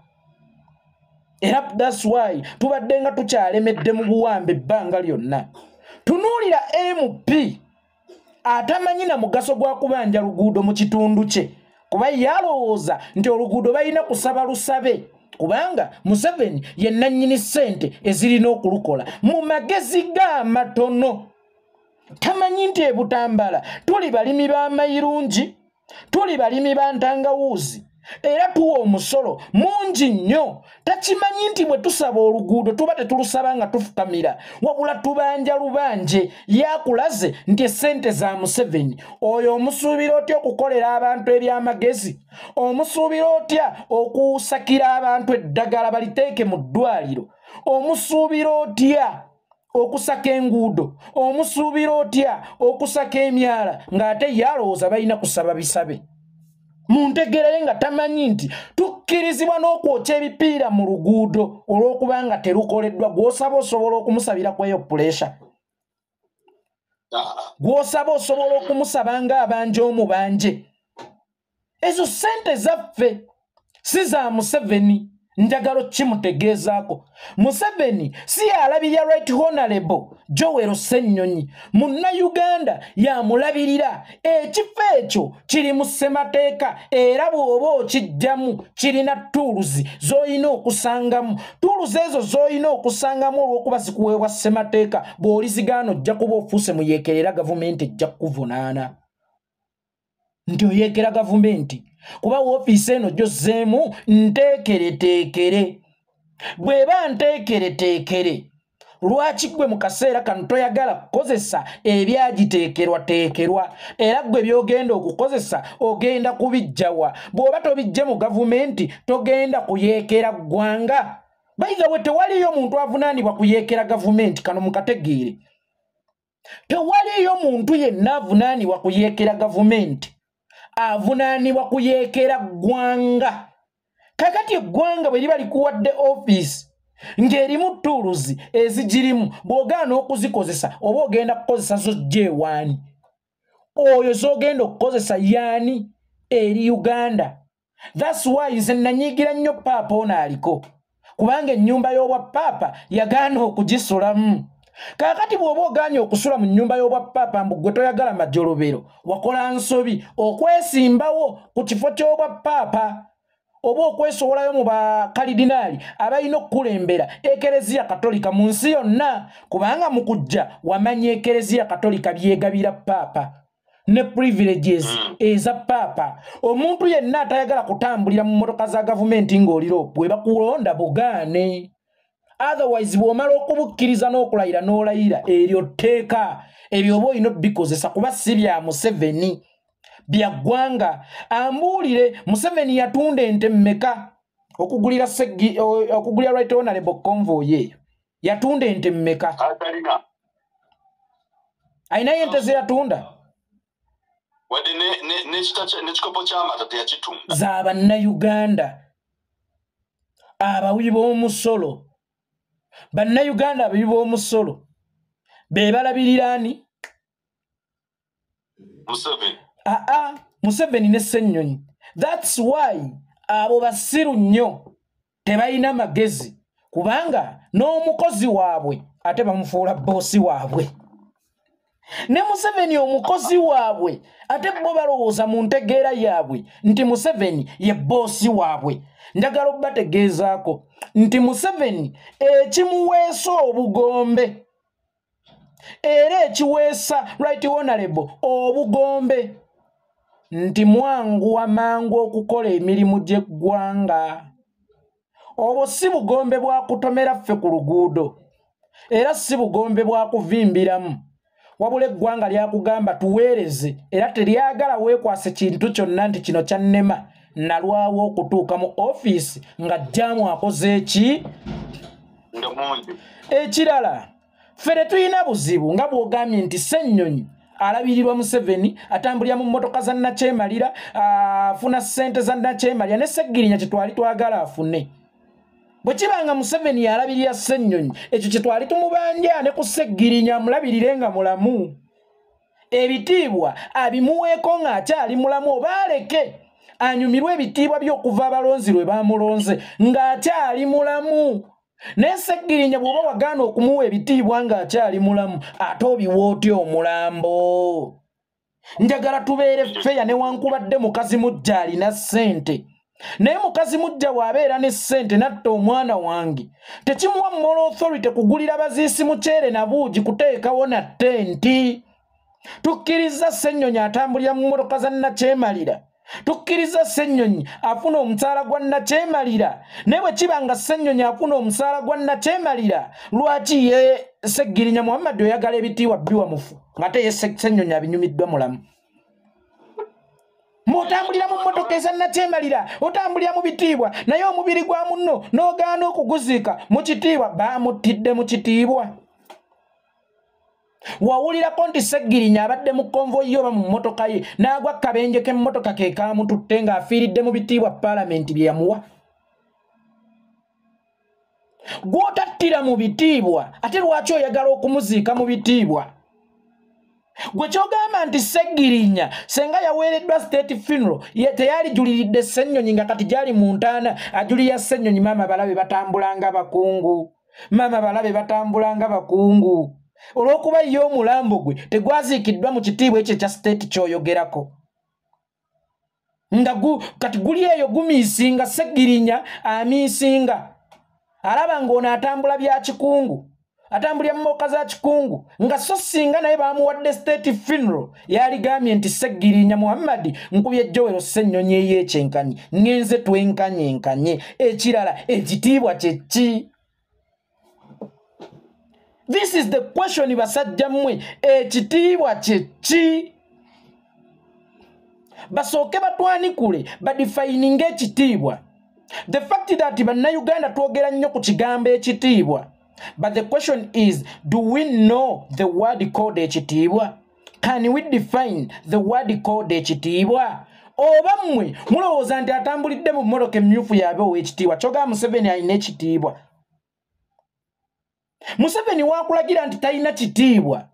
Era that's why tubadde nga tukyalemedde mu buwambe ebbanga lyonna. Tunuulira MP atamanyi na mugaso gwa kubanja luguudo mu kitundu kye kuba yalowooza nti oluguudo balina kusaba lusabe kubanga Museveni ye nannyini ssente ezirina okulukola mu magezi g'amatono. Tamanyi nti ebutambala tuli balimi b'amayirungi tuli balimi ba ntangawuuzi era tuwa omusolo mungi nnyo. Takimanyi nti bwe tusaba oluguudo tuba tetulusaba nga tufukamira wabula tubanja lubanje yakulaze nti essente za Museveni. Oyo omusuubira otya okukolera abantu ebyamagezi? Omusuubira otya okusakira abantu eddagala baliteeke mu ddwaliro? Omusuubira otya okusaka enguudo? Omusuubira otya okusaka emyala ng'ate yalowooza balina kusaba bisabe? Muntegeraye nga tamanyi nti tukkirizibwa n'okwokya ebipiira mu luguudo olw'okubanga terukoleddwa. Gw'osaba osobola okumusabira kweyo puleesha, gw'osaba osobola okumusaba ng'abanje omubanje. Ezo ssente zaffe si za Museveni. Njagalo kimutegeezaako Museveni si yalabirira Right Honorable Joel Ssennyonyi Munnayuganda yamulabirira. Ekifo ekyo kiri mu ssemateeka era bw'oba okijjamu kirina tuluzi z'olina okusangamu. Tuluzi ezo z'olina okusangamu olw'okuba zikuweebwa ssemateeka bw'olizigaana ojja kuba ofuuse mu yeekerera gavumenti ejja kukuvunaana nti oyeekera gavumenti kuba woofiisi eno gyozzeemu nteekereteekere. Bw'eba nteekereteekere lwaki gwe mu kaseera kano toyagala kukozesa ebyagiteekerwateekerwa era gwe by'ogenda okukozesa ogenda kubijjawa? Bw'oba tobijje mu gavumenti togenda kuyeekera ggwanga. By the way, tewaliyo muntu avunaanibwa kuyeekera gavumenti. Kano mukategeere, tewaliyo muntu yenna avunaanibwa kuyeekera gavumenti. Avunaanibwa kuyeekera ggwanga. Kakati eggwanga bwe liba likuwadde office ng'erimu tuluzi ezigirimu bw'ogaana okuzikozesa oba ogenda kukozesa zojja ewaani? Oyo z'ogenda okukozesa yaani eri Uganda? That's why nze nanyiigira nnyo paapa ono aliko kubanga ennyumba y'obwappaapa yagaana okugisulamu. Kakati bw'oba ogaanye okusula mu nnyumba y'obwappaapa mbu gwe toyagala majjolobero wakola nsobi okwesimbawo ku kifo ky'obwappaapa. oba okwesowolayo mu bakaridinaali abalina okukulembera ekereziya katolika mu nsi yonna, kubanga mu kujja wamanya ekereziya katolika byegabira paapa ne privileges eza paapa. Omuntu yenna atayagala kutambulira mu motoka za gavumenti ng'oliro bwe bakulonda bugaane. Otherwise bw'omala okubukkiriza n'okulayira n'olayira eryo tteeka ebyo oba olina bikozesa kuba si bya Museveni bya ggwanga. Ambuulire Museveni yatunda ente mmeka okugulira Right Honorable Convoy eyo yatunda ente mmeka? Ayinayo ente ze yatunda wadde n'ekikopo ky'amata teyakitunda z'Abannayuganda abawi b'omusolo. Bannayuganda abawi b'omusolo be balabirira ani? Museveni. Museveni ne Ssennyonyi. That's why abo basiru nnyo tebalina magezi, kubanga n'omukozi waabwe ate bamufuula boosi waabwe. Ne Museveni omukozi waabwe ate bo balowooza mu ntegeera yaabwe nti Museveni ye boosi waabwe. Njagala obbategeezaako nti Museveni ekimuweesa obugombe era ekiweesa Right Honorable obugombe nti mwanguwa mangu okukola emirimu gy'eggwanga. Obwo si bugombe bwa kutomera ffe ku luguudo era si bugombe bwa kuvimbiramu, wabula eggwanga lyakugamba tuweereze era teryagala weekwase kintu kyonna nti kino kyannema nalwawo okutuuka mu ofiisi nga jjaamu akoze eki. Ekirala ffe tetulina buzibu nga bw'ogambye nti Ssennyonyi alabirirwa Museveni, atambulira mu mmotoka za Nakyemalira, afuna ssente za Nakyemalira ne Sseggirinya kye twali twagala afune. Bwe kibanga Museveni alabirira Ssennyonyi ekyo kye twali tumubanja ne ku Sseggirinya amulabirire nga mulamu. Ebitiibwa abimuweeko ng'akyali mulamu oba aleke anyumirwe ebitiibwa by'okuva abalonzi lwe bamulonze ng'akyali mulamu. Ne Sseggirinya bw'oba wagaana okumuwa ebitiibwa ng'akyali mulamu ate obiwa otya omulambo? Njagala tubeere feya newankubadde mukazi mujja alina ssente. Naye mukazi mujja bw'abeera ne ssente natta omwana wange tekimuwa moral authority kugulira baziisi muceere na buugi kuteekawo na ttenti. Tukkiriza Ssennyonyi atambulira mu mmotoka za Nakyemalira, tukkiriza Ssennyonyi afuna omusaala gwa Nakyemalira. Naye bwe kiba nga Ssennyonyi afuna omusaala gwa Nakyemalira, lwaki ye Sseggirinya Muhammad oyagala ebitiibwa biwa mufu ng'ate ye Ssennyonyi abinyumiddwa mulamu? Mwotambulira mu mmotoka eza Nakyemalira, otambulira mu bitiibwa, naye omubiri gwa munno n'ogaana okuguziika mu kitiibwa. Baamutidde mu kitiibwa. Wawulirako nti Sseggirinya abadde mu konvoyi oba mu mmotoka ye n'agwa akabenje k'emmotoka ke kaamututte ng'afiiridde mu bitiibwa Paalamenti bye yamuwa? Gw'otattira mu bitiibwa ate lwaki oyagala okumuziika mu bitiibwa? Gwe kyogamba nti Sseggirinya senga yaweereddwa state funeral teyaalijuliridde Ssennyonyi nga kati gyali mu ntaana ajulira Ssennyonyi maama balabe batambulanga bakungu, maama balabe batambulanga bakungu. Olw'okuba ye omulambo gwe tegwaziikiddwa mu kitiibwa ekyo ekya state ky'oyogerako. Nga kati guli eyo gumiisinga, Sseggirinya amiisinga. Alaba ng'ono atambula bya kikungu, atambulira mu mmotoka za kikungu, nga so singa naye baamuwadde state funeral yaligambye nti Sseggirinya Muhammad nkubye ejjowero Ssennyonyi ey'ekyenkanyi ngenze twenkanyenkanye. Ekirala ekitiibwa kye ki? This is the question basajja mmwe, ekitiibwa kye ki? Basooke batwanikule badefininga ekitiibwa. The fact that Bannayuganda twogera nnyo ku kigambo ekitiibwa, but the question is, do we know the word called ekitiibwa? Can we define the word called ekitiibwa? Oba mmwe mulowooza nti atambulidde mu mmotoka emmyufu yaabe ow'ekitiibwa kyogamba Museveni alina ekitiibwa? Museveni wakulagira nti talina kitiibwa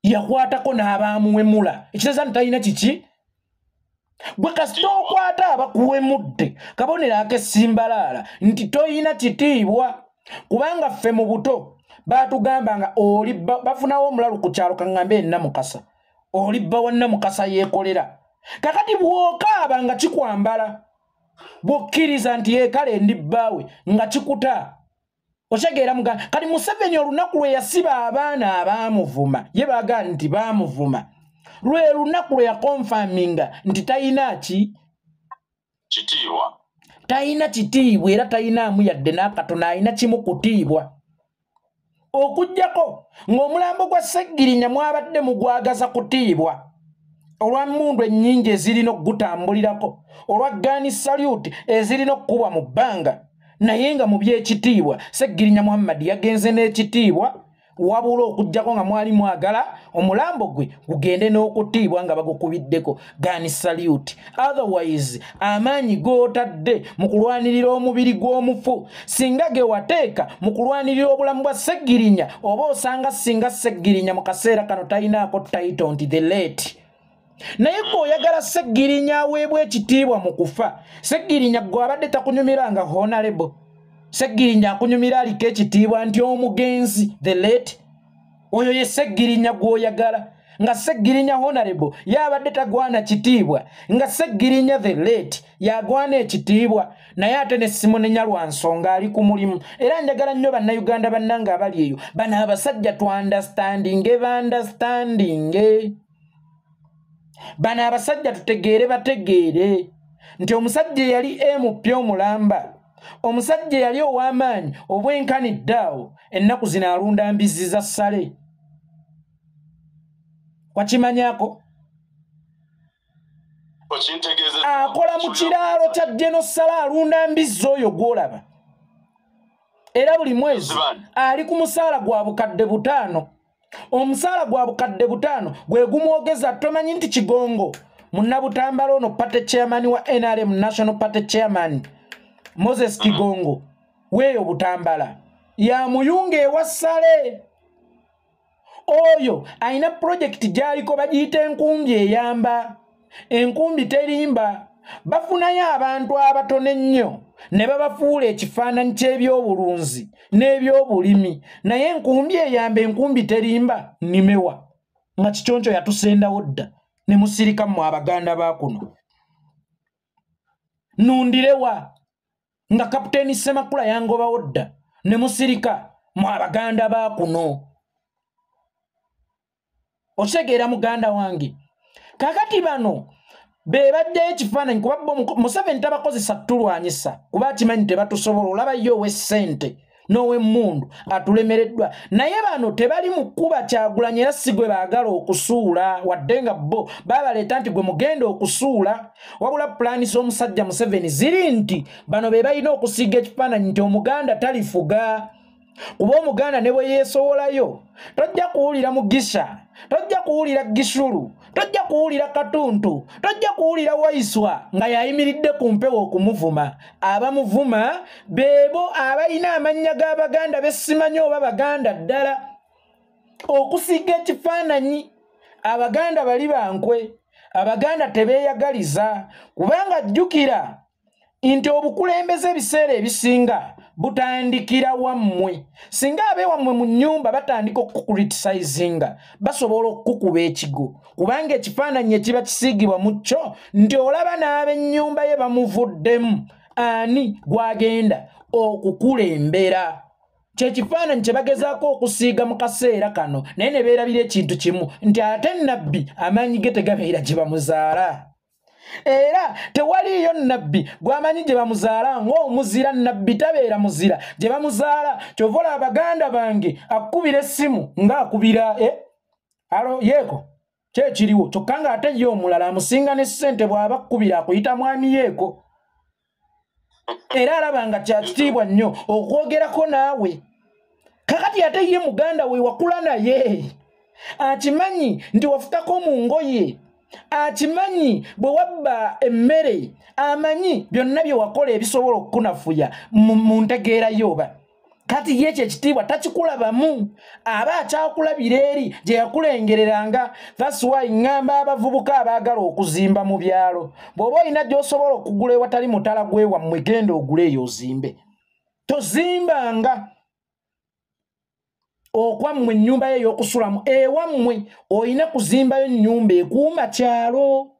yakwatako n'abaamuwemula, ekitegeeza nti talina kiki? Gwe kasita okwata abakuwemudde kabonero ak'essimbalaala nti toyina kitiibwa. Kubanga ffe mu buto baatugambanga bafunawo omulalu ku kyalo kaŋŋambe Namukasa, olibba wa Namukasa yeekolera. Kakati bw'okaaba nga kikwambala bokkiriza nti kale ndi bbawe nga kikuta otegeera muganda kali Museveni olunaku lwe yasiba abaana abaamuvuma ye baagala nti baamuvuma lwe lunaku lwe yakonfaminga nti talina kitiibwa talina kitiibwa era talinaamu yadde n'akatono alina kimu kutiibwa okujjako ng'omulambo gwa Sseggirinya mwabadde mugwagaza kutiibwa olwa mmundu ennyingi ezirina okugutambulirako olwa Gun Salute ezirina okukubwa mu bbanga naye nga mu by'ekitiibwa Sseggirinya Muhammad yagenze n'ekitiibwa wabula okujjako nga mwali mwagala omulambo gwe gugende n'okutiibwa nga bagukubiddeko Gun Salute. Otherwise amaanyi g'otadde mu kulwanirira omubiri gw'omufu singa ge wateeka mu kulwanirira obulamu bwa Sseggirinya oba osanga singa Sseggirinya mu kaseera kano talinaako title nti the late naye bw'oyagala Sseggirinya aweebwa ekitiibwa mu kufa Sseggirinya gwe abadde takunyumira nga honorable Sseggirinya akunyumira aliko ekitiibwa nti omugenzi the late oyo ye Sseggirinya gw'oyagala nga Sseggirinya honorable yabadde tagwana kitiibwa nga Sseggirinya the late yagwana ekitiibwa naye ate ne Simone Nyalwansonga ali ku mulimu era njagala nnyo bannayuganda bannange abali eyo bano abasajja tu understanding bano abasajja tutegeere bategeere nti omusajja yali MP omulamba omusajja yali ow'amaanyi obwenkaniddeawo ennaku zino alunda mbizzi za ssale wakimanyako akola mu kiraalo kya Genosala alunda mbizzi oyo gw'olaba era buli mwezi ali ku musaala gwa bukadde 5 omusaala gwa bukadde 5 gwe gumwogeza tomanyi nti Kigongo munnabutambala ono party chairman wa NRM National Party Chairman Moses Kigongo weeyo Butambala ya muyunge ewa ssale oyo ayina project gy'aliko bagiyita enkumbi eyamba enkumbi terimba bafunayo abantu abatono ennyo ne babafuula ekifaananyi ky'ebyobulunzi n'ebyobulimi naye enkumbi eyamba enkumbi terimba nimewa nga Kiconco yatusendawo dda ne musirika mu Abaganda ba kuno nundirewa nga Kapiteeni Ssemakula yangobawo dda ne musirika mu Abaganda ba kuno otegeera muganda wange kakati bano bebaddeyo ekifaananyi kuba Museveni tabakozesa tulwanyisa kuba akimanyi tebatusobola olabayo ow'essente n'ow'emmundu atulemereddwa naye bano tebali mu kkuba Kyagulanyi era si gwe baagala okusuula wadde nga bo babaleeta nti gwe mugenda okusuula wabula pulaani z'omusajja Museveni ziri nti bano be balina okusiiga ekifaananyi nti omuganda talifuga kuba omuganda ne bwe yeesowolayo tojja kuwulira Mugisha tojja kuwulira Gishulu tojja kuwulira Katuntu tojja kuwulira Waiswa nga yayimiridde ku mpewo okumuvuma abamuvuma beebo abalina amannya g'Abaganda besimanyi oba Baganda ddala okusiga ekifaananyi Abaganda bali bankwe Abaganda tebeeyagaliza kubanga jjukira nti obukulembeze ebiseera ebisinga butandikira wammwe singa abeewammwe mu nnyumba batandika okukuritisizinga basobola okukuba ekigo kubanga ekifaananyi ekiba kisiigibwa mu kyo nti olaba n'ab'ennyumba ye bamuvuddemu ani gwagenda okukulembera kyekifaananyi kye bagezaako okusiiga mu kaseera kano naye ne beerabira ekintu kimu nti ate nnabbi amaanyi ge tegabeera gye bamuzaala era tewaliyo nnabbi gwamanyi gye bamuzaala ng'omuzira nnabbi tabeera muzira gye bamuzaala kyovola Abaganda bange akubira essimu ng'akubira alo yeeko kyekiriwo kyokka nga ate ye omulala amusinga ne ssente bw'aba akkubira akuyita mwami yeeko era alaba nga kyakitiibwa nnyo okwogerako naawe kakati ate ye muganda we wakula naye akimanyi nti wafutako mu ngoye akimanyi bwe wabba emmere amanyi byonna bye wakola ebisobola okukunafuya mu ntegeera yoba kati ye kyekitiibwa takikulabamu aba akyakulabira eri gye yakulengereranga. That's why ngamba abavubuka abaagala okuzimba mu byalo bw'oba olina gy'osobola okugula ewatali mutala gwewammwe genda ogule eyo ozimbe tozimbanga okwammwe ennyumba ye y'okusulamu ewammwe olina kuzimbayo ennyumba ekuuma kyalo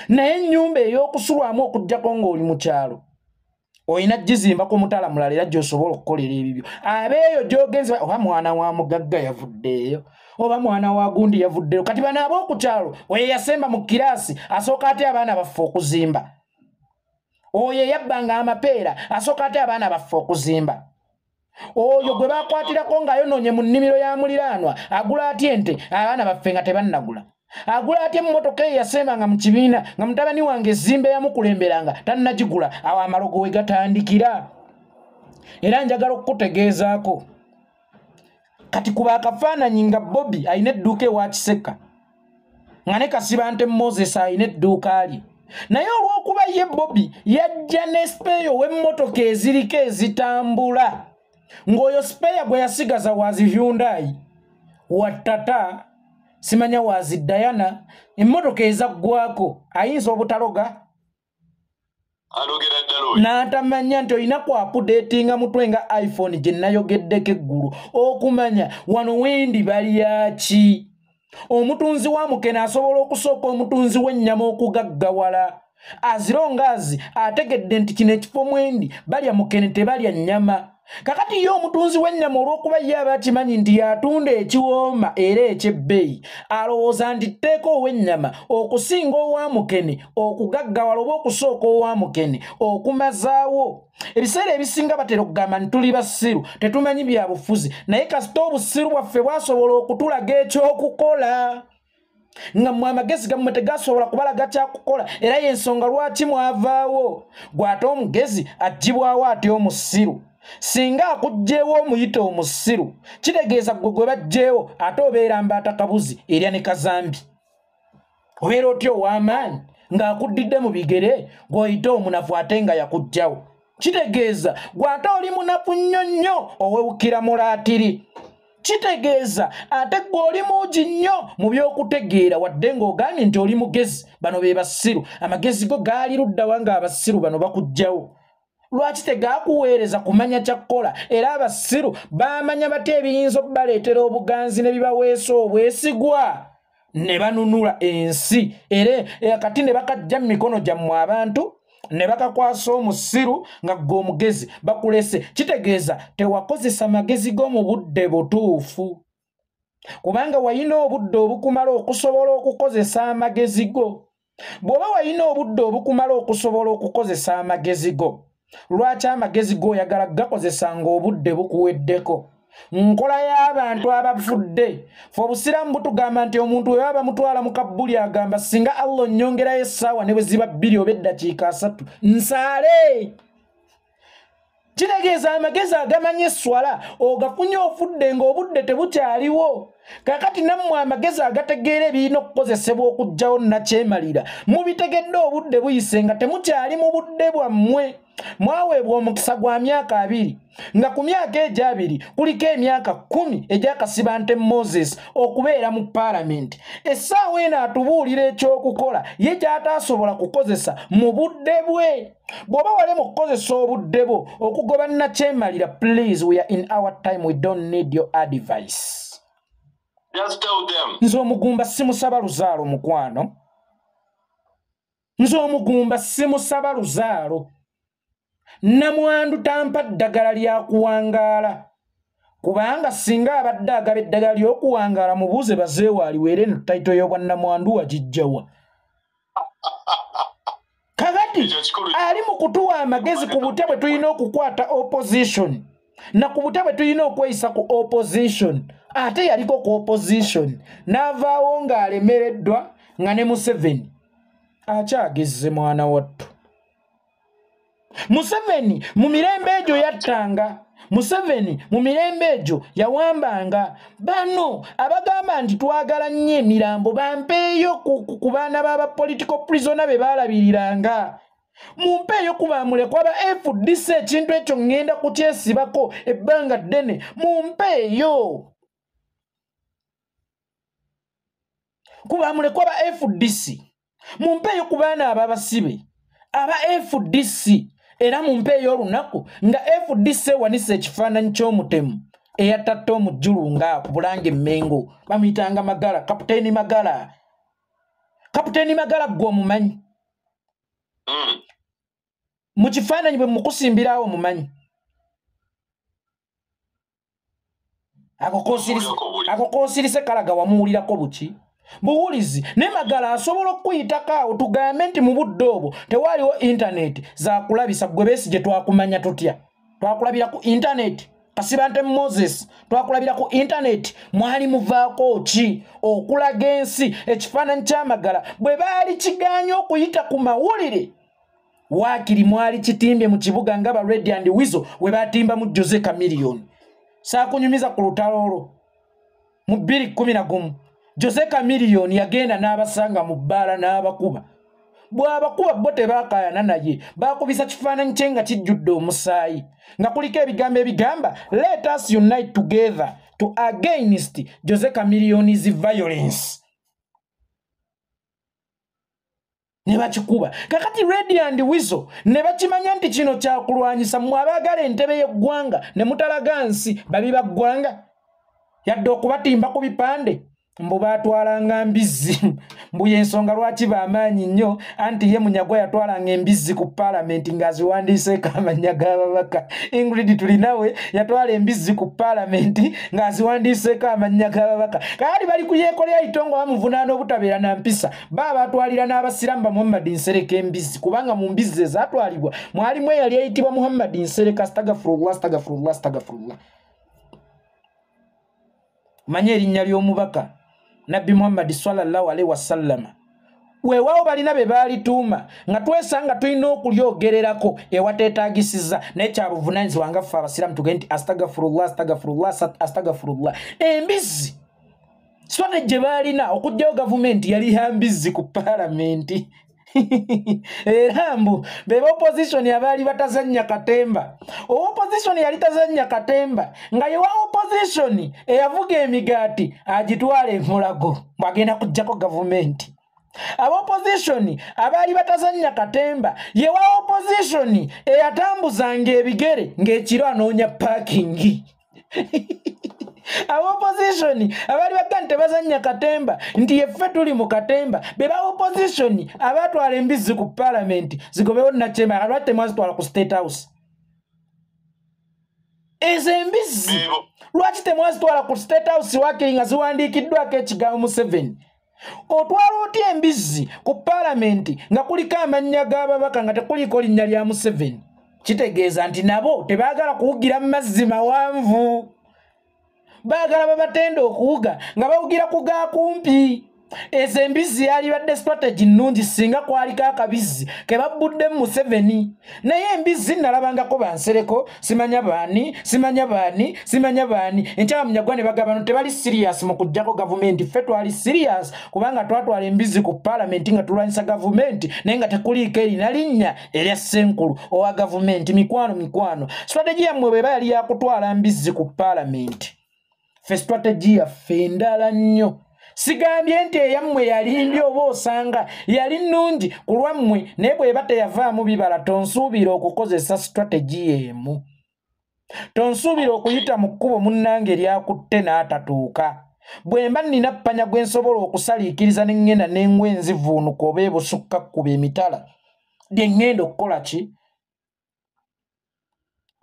naye ennyumba ey'okusulwamu okujjako ng'oli mu kyalo oyina gizimba ku mutala mulala era gy'osobola okukolera ebibyo abeeyo gy'ogenze oba mwana wa mugagga yavuddeeyo oba mwana wa gundi yavuddeeyo kati bano ab'oku kyalo oyo yasemba mu kiraasi asooka ate abaana baffe okuzimba oyo yabbanga amapeera asooka ate abaana baffe okuzimba oyo gwe bakwatirako ng'ayonoonye mu nnimiro ya muliraanwa agula atya ente abaana baffe nga tebannagula agula atya emmotoka eyo yasembanga mu kibiina nga mutabani wange ezimba yamukulemberanga tannagigula awo amalogo we gatandikira era njagala okukutegeezaako kati kuba akafaananyi nga Bobby alina edduuka ewa Kiseka nga ne Kasibante Moses alina edduuka lye naye olw'okuba ye Bobby yajja ne speeyo w'emmotoka eziriko ezitambula ng'oyo speeya gwe yasigaza wazi Hyundai wattata simanya wazi Diana emmotoka ezaggwako ayinza obutaloga alogera ddalo n'atamanya nti olina ku apudeetinga mutwe nga iPhone gye nayogeddeko eggulu okumanya wano wendi balyaki omutunzi wa mukene asobola okusooka omutunzi w'ennyama okugaggawala azirongaazi ategedde nti kino ekifo mwendi balya mukene tebalya nnyama kakati ye omutunzi w'ennyama olw'okuba ye aba akimanyi nti yatunda ekiwooma era eky'ebbeeyi alowooza nti tteeka ow'ennyama okusinga owa mukene okugaggawala oba okusooka owa mukene okumazaawo ebiseera ebisinga batera okugamba nti tuli basiru tetumanyi bya bufuzi naye kasita obusiru bwaffe bwasobola okutulaga ekyokukola nga mmwe amagezi gammwe tegasobola kubalaga kyakukola era y'ensonga lwaki mwavaawo gw'ate omugezi aggyibwawo ate omusiru singa akugjeewo omuyita omusiru kitegeeza gwe gwe bajjeewo ate obeera mbaata kabuzi erya ne kazambi obeera otya ow'amaanyi ng'akuddidde mu bigere gw'oyita omunafu ate nga yakuggyawo kitegeeza gw'ate oli munafu nnyo nnyo owewukira mulaatiri kitegeeza ate gwe oli muugi nnyo mu by'okutegeera wadde ng'ogambye nti oli mugezi bano be basiru amagezi go gaali luddawa ng'abasiru bano bakuggyawo lwaki tegaakuweereza kumanya kyakukola era abasiru baamanya bate ebiyinza okubaleetera obuganzi ne bibaweesa obwesigwa ne banunula ensi era kati ne bakajja mu mikono gyammwe abantu ne bakakwasa omusiru nga gwe omugezi bakulese kitegeeza tewakozesa magezi go mu budde butuufu kubanga wayina obudde obukumala okusobola okukozesa amagezi go bw'oba wayina obudde obukumala okusobola okukozesa amagezi go lwaki amagezi go oyagala gakozesa ng'obudde bukuweddeko nkola y'abantu abafudde fe obusiraamu butugamba nti omuntu we baba mutwala mu kabbuli agamba singa Allah nnyongerayo essaawa ne bwe ziba 2 oba eddakiika 3 nsaale kitegeeza amagezi agamanya esswala ogafunye ofudde ng'obudde tebukyaliwo kakati nammwe amagezi agategeera ebirina okukozesebwa okuggyawo nakyemalira mubitegedde obudde buyise nga temukyali mu budde bwammwe mwaweebwa omukisa gwa myaka 2 nga ku myaka egyo 2 kuliko emyaka 10 egya Kasibante Moses okubeera mu paalamenti essaawa eno atubuulira ekyokukola ye gy'ataasobola kukozesa mu budde bwe bw'oba wali mu kukozesa obudde bwo okugoba nakyemalira please we are in our time we don't need your advice. Just tell them. Nze omugumba simusaba luzaalo mukwano nze omugumba simusaba luzaalo namwandu tampa ddagala lya kuwangaala kubanga singa abadde agaba eddagala ly'okuwangaala mubuuze bazeewaaliwo era eno tayito y'obwannamwandu wagijjawa kakati ali mu kutuwa amagezi ku butya bwe tulina okukwata opposition na ku butya bwe tulina okweyisa ku opposition ate yaliko ku opposition n'avaawo ng'alemereddwa nga ne Museveni akyagezze mwana wattu Museveni mu mirembe egyo yattanga Museveni mu mirembe egyo yawambanga bano abagamba nti twagala nnyo emirambo bampeeyo ku baana b'aba political prisoner be baalabiriranga mumpeeyo ku bamulekwa ba FDC ekintu ekyo ngenda kukyesibako ebbanga ddene mumpeeyo ku bamulekwa ba FDC mumpeeyo ku baana ababasibe aba FDC era mumpeeyo olunaku nga FDC wanise ekifaananyi ky'omutemu eyatatta omujjulu nga ku Bulange Mmengo bamuyitanga Magala kapiteeni Magala gwe omumanyi mu kifaananyi bwe mukusimbirawo mumanyi ako koosirise kalaga wamuwulirako buki buwulizi ne Magala asobola okuyitako awo tugambe nti mu budde obwo tewaaliwo intaneti zakulabisa gwe Besigye twakumanya tutya twakulabira ku intaneti Kasibante Moses twakulabira ku intaneti mwali muvaako ki okulaga ensi ekifaananyi kya Magala bwe baali kiganya okuyita ku mawulire waakiri mwali kitimbye mu kibuga nga ba Red and Weasel we batimba mu Jose Chameleone saakunyumiza ku lutalo olwo mu 2011 Jose Chameleone yagenda n'abasanga mu bbaala n'abakuba bw'abakuba bo tebaakaayana naye baakubisa kifaananyi kye nga kijjudde omusaayi nga kuliko ebigambo ebigamba let us unite together to against Jose Chameleone's violence ne bakikuba kakati Red and Weasel ne bakimanya nti kino kyakulwanyisa mmwe abaagala entebe y'eggwanga ne mutalaga nsi babi baggwanga yadde okubatimba ku bipande mbu baatwalanga embizzi mbu y'ensonga lwaki b'amaanyi nnyo anti ye Munyagwa yatwalanga embizzi ku paalamenti ng'aziwandiiseeko amannya g'ababaka Ingrid Tulinawe yatwala embizzi ku paalamenti ng'aziwandiiseeko amannya g'ababaka kaali bali ku yeekolera itongo bamuvunaana obutabeera na mpisa baatwalira n'abasiraamu ba Muhammad Nsereka embizzi kubanga mu mbizzi ezaatwalibwa mwalimu eyali eyitibwa Muhammad Nsereka astagfirullah manye erinnya ly'omubaka Nabbi Muhammad sallallahu alaihi wasallam weewaawo balina be baalituuma nga twesanga tulina okulyogererako ewateetaagisiza naye kyabuvunaanyizibwa nga ffe abasiraamu tugende nti astagfirullah embizzi sitwate gye baalina okugyawo gavumenti yali ya mbizzi ku paalamenti era mbu beba opposition abaali batazannya katemba opposition yali tazannya katemba nga yewa opposition eyavuga emigaati agitwala emulago bagenda kujjako gavumenti aba opposition abaali batazannya katemba yewa opposition eyatambuzanga ebigere ng'ekiro anoonya parking aba opposition abali baganda tebazannya katemba nti yeffe tuli mu katemba beba opposition abatwala embizzi ku parliament zigobewo nachema alwate mwazitwala ku state house ezembizzi lwaki temwazitwala ku state house wakiri nga ziwandiikiddwako ekigambo mu 7 otwala otya embizzi ku parliament nga kuliko amannya g'ababaka nga tekuliko linnya lya mu 7 kitegeeza nti nabo tebaagala kuwugira mu mazzi mawanvu baagala babatenda okuwuga nga bawugira ku gaakumpi ezo embizzi yali badde strategy nnungi singa kwaliko akabizzi ke babbudde mu 7 naye embizzi nalabangako Bansereko simanya baani enkyala Munyagwa ne bagaba bano tebali serious mu kujjako gavumenti ffe twali serious kubanga twatwala embizzi ku parliament nga tulwanyisa gavumenti naye nga tekuliiko erina linnya erya Ssenkulu owa gavumenti mikwano strategy yammwe bweba yali yakutwala mbizzi ku parliament fe strategy yaffe endala nnyo sigambye nti eyammwe yali mbi oba osanga yali nnungi ku lwammwe naye bweba teyavaamu bibala tonsuubira okukozesa strategy emu tonsuubira okuyita mu kkubo munnange eryakutte n'atatuuka bwe mba nnina ppanya gwe nsobola okusaliikiriza ne ŋŋenda n'engwa enzivuunuka oba ebusukka kkuba emitala lye ŋŋenda okukola ki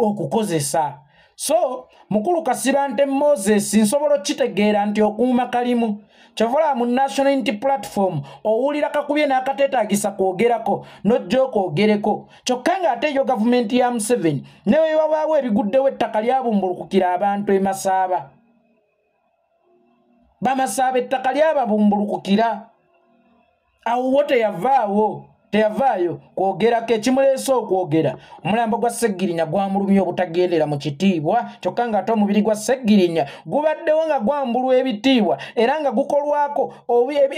okukozesa so mukulu Kasibante Moses nsobola okitegeera nti okuuma kalimu kyovola mu National Unity Platform owulira kakubye n'akateetaagisa kwogerako n'ojja okwogereko kyokka ng'ate eyo gavumenti ya Museveni newe wabaawo ebiguddewo ettaka lyabumbulukukira abantu Masaba Bamasaba ettaka lyababumbulukukira awo wo teyavaayo kwogerako ekimuleese okwogera omulambo gwa Sseggirinya gwamulumya obutagendera mu kitiibwa kyokka ng'ate omubiri gwa Sseggirinya gubaddewo nga gwambulwa ebitiibwa era nga gukolwako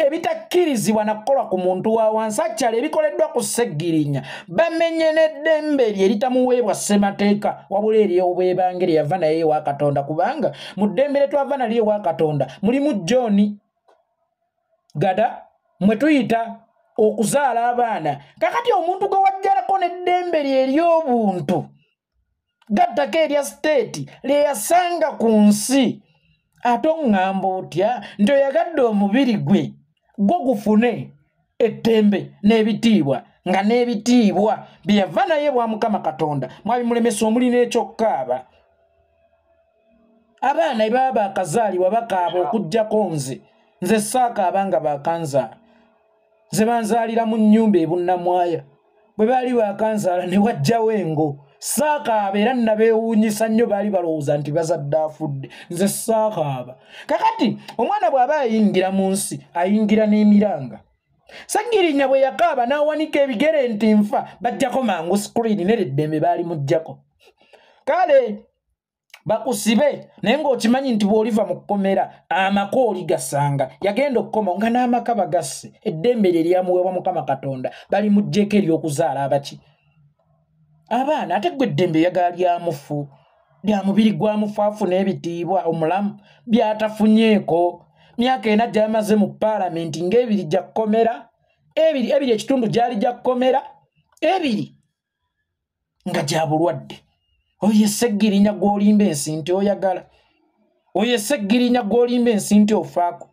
ebitakkirizibwa nakukolwa ku muntu wa wansi akyala ebikoleddwa ku Sseggirinya bamenye n'eddembe lye eritamuweebwa ssemateeka wabula ery'obwebange lye yava naye ewa Katonda kubanga mu ddembe lye twava nalyo ewa Katonda mulimu John Gada mwe tuyita okuzaala abaana kakati omuntu gwe wajjalako n'eddembe lye ery'obuntu gattako erya state lye yasanga ku nsi ate oŋŋamba otya nti oyagadde omubiri gwe gwo gufune eddembe n'ebitiibwa nga n'ebitiibwa bye yava naye bwa Mukama Katonda mwabimulemesa omulina ekyokkaaba. Abaana baba bakazaalibwa bakaaba okujjako nze saakaaba nga bakanzaala. Nze banzaalira mu nnyumba ebunnamwaya bwe baali bakanzaala ne wajjawo engo saakaaba era nabeewuunyisa nnyo baali balowooza nti bazadde afudde. Nze saakaaba. Kakati omwana bw'aba ayingira mu nsi ayingira n'emiranga. Ssegirinya bwe yakaaba n'awanika ebigere nti nfa bajjako mangu sikuriini n'eddembe baali muggyako. Kale bakusibe naye ng'okimanyi nti bw'oliva mu kkomera amaka oli gasanga yagenda okukoma nga n'amaka bagasse eddembe lye lyamuweebwa Mukama Katonda bali mu jjeko ery'okuzaala abaki abaana. Ate gwe eddembe yagala lyamufu lya mubiri gwamufu afuna ebitiibwa omulamu byatafunyeeko. Myaka ena gy'amaze mu paalamenti ng'ebiri gya kkomera ebiri ekitundu gyali gya kkomera ebiri nga gya bulwadde. Oyo Ssegirinya gw'olimba ensi nti oyagala. Oyo Ssegirinya gw'olimba ensi nti ofaako.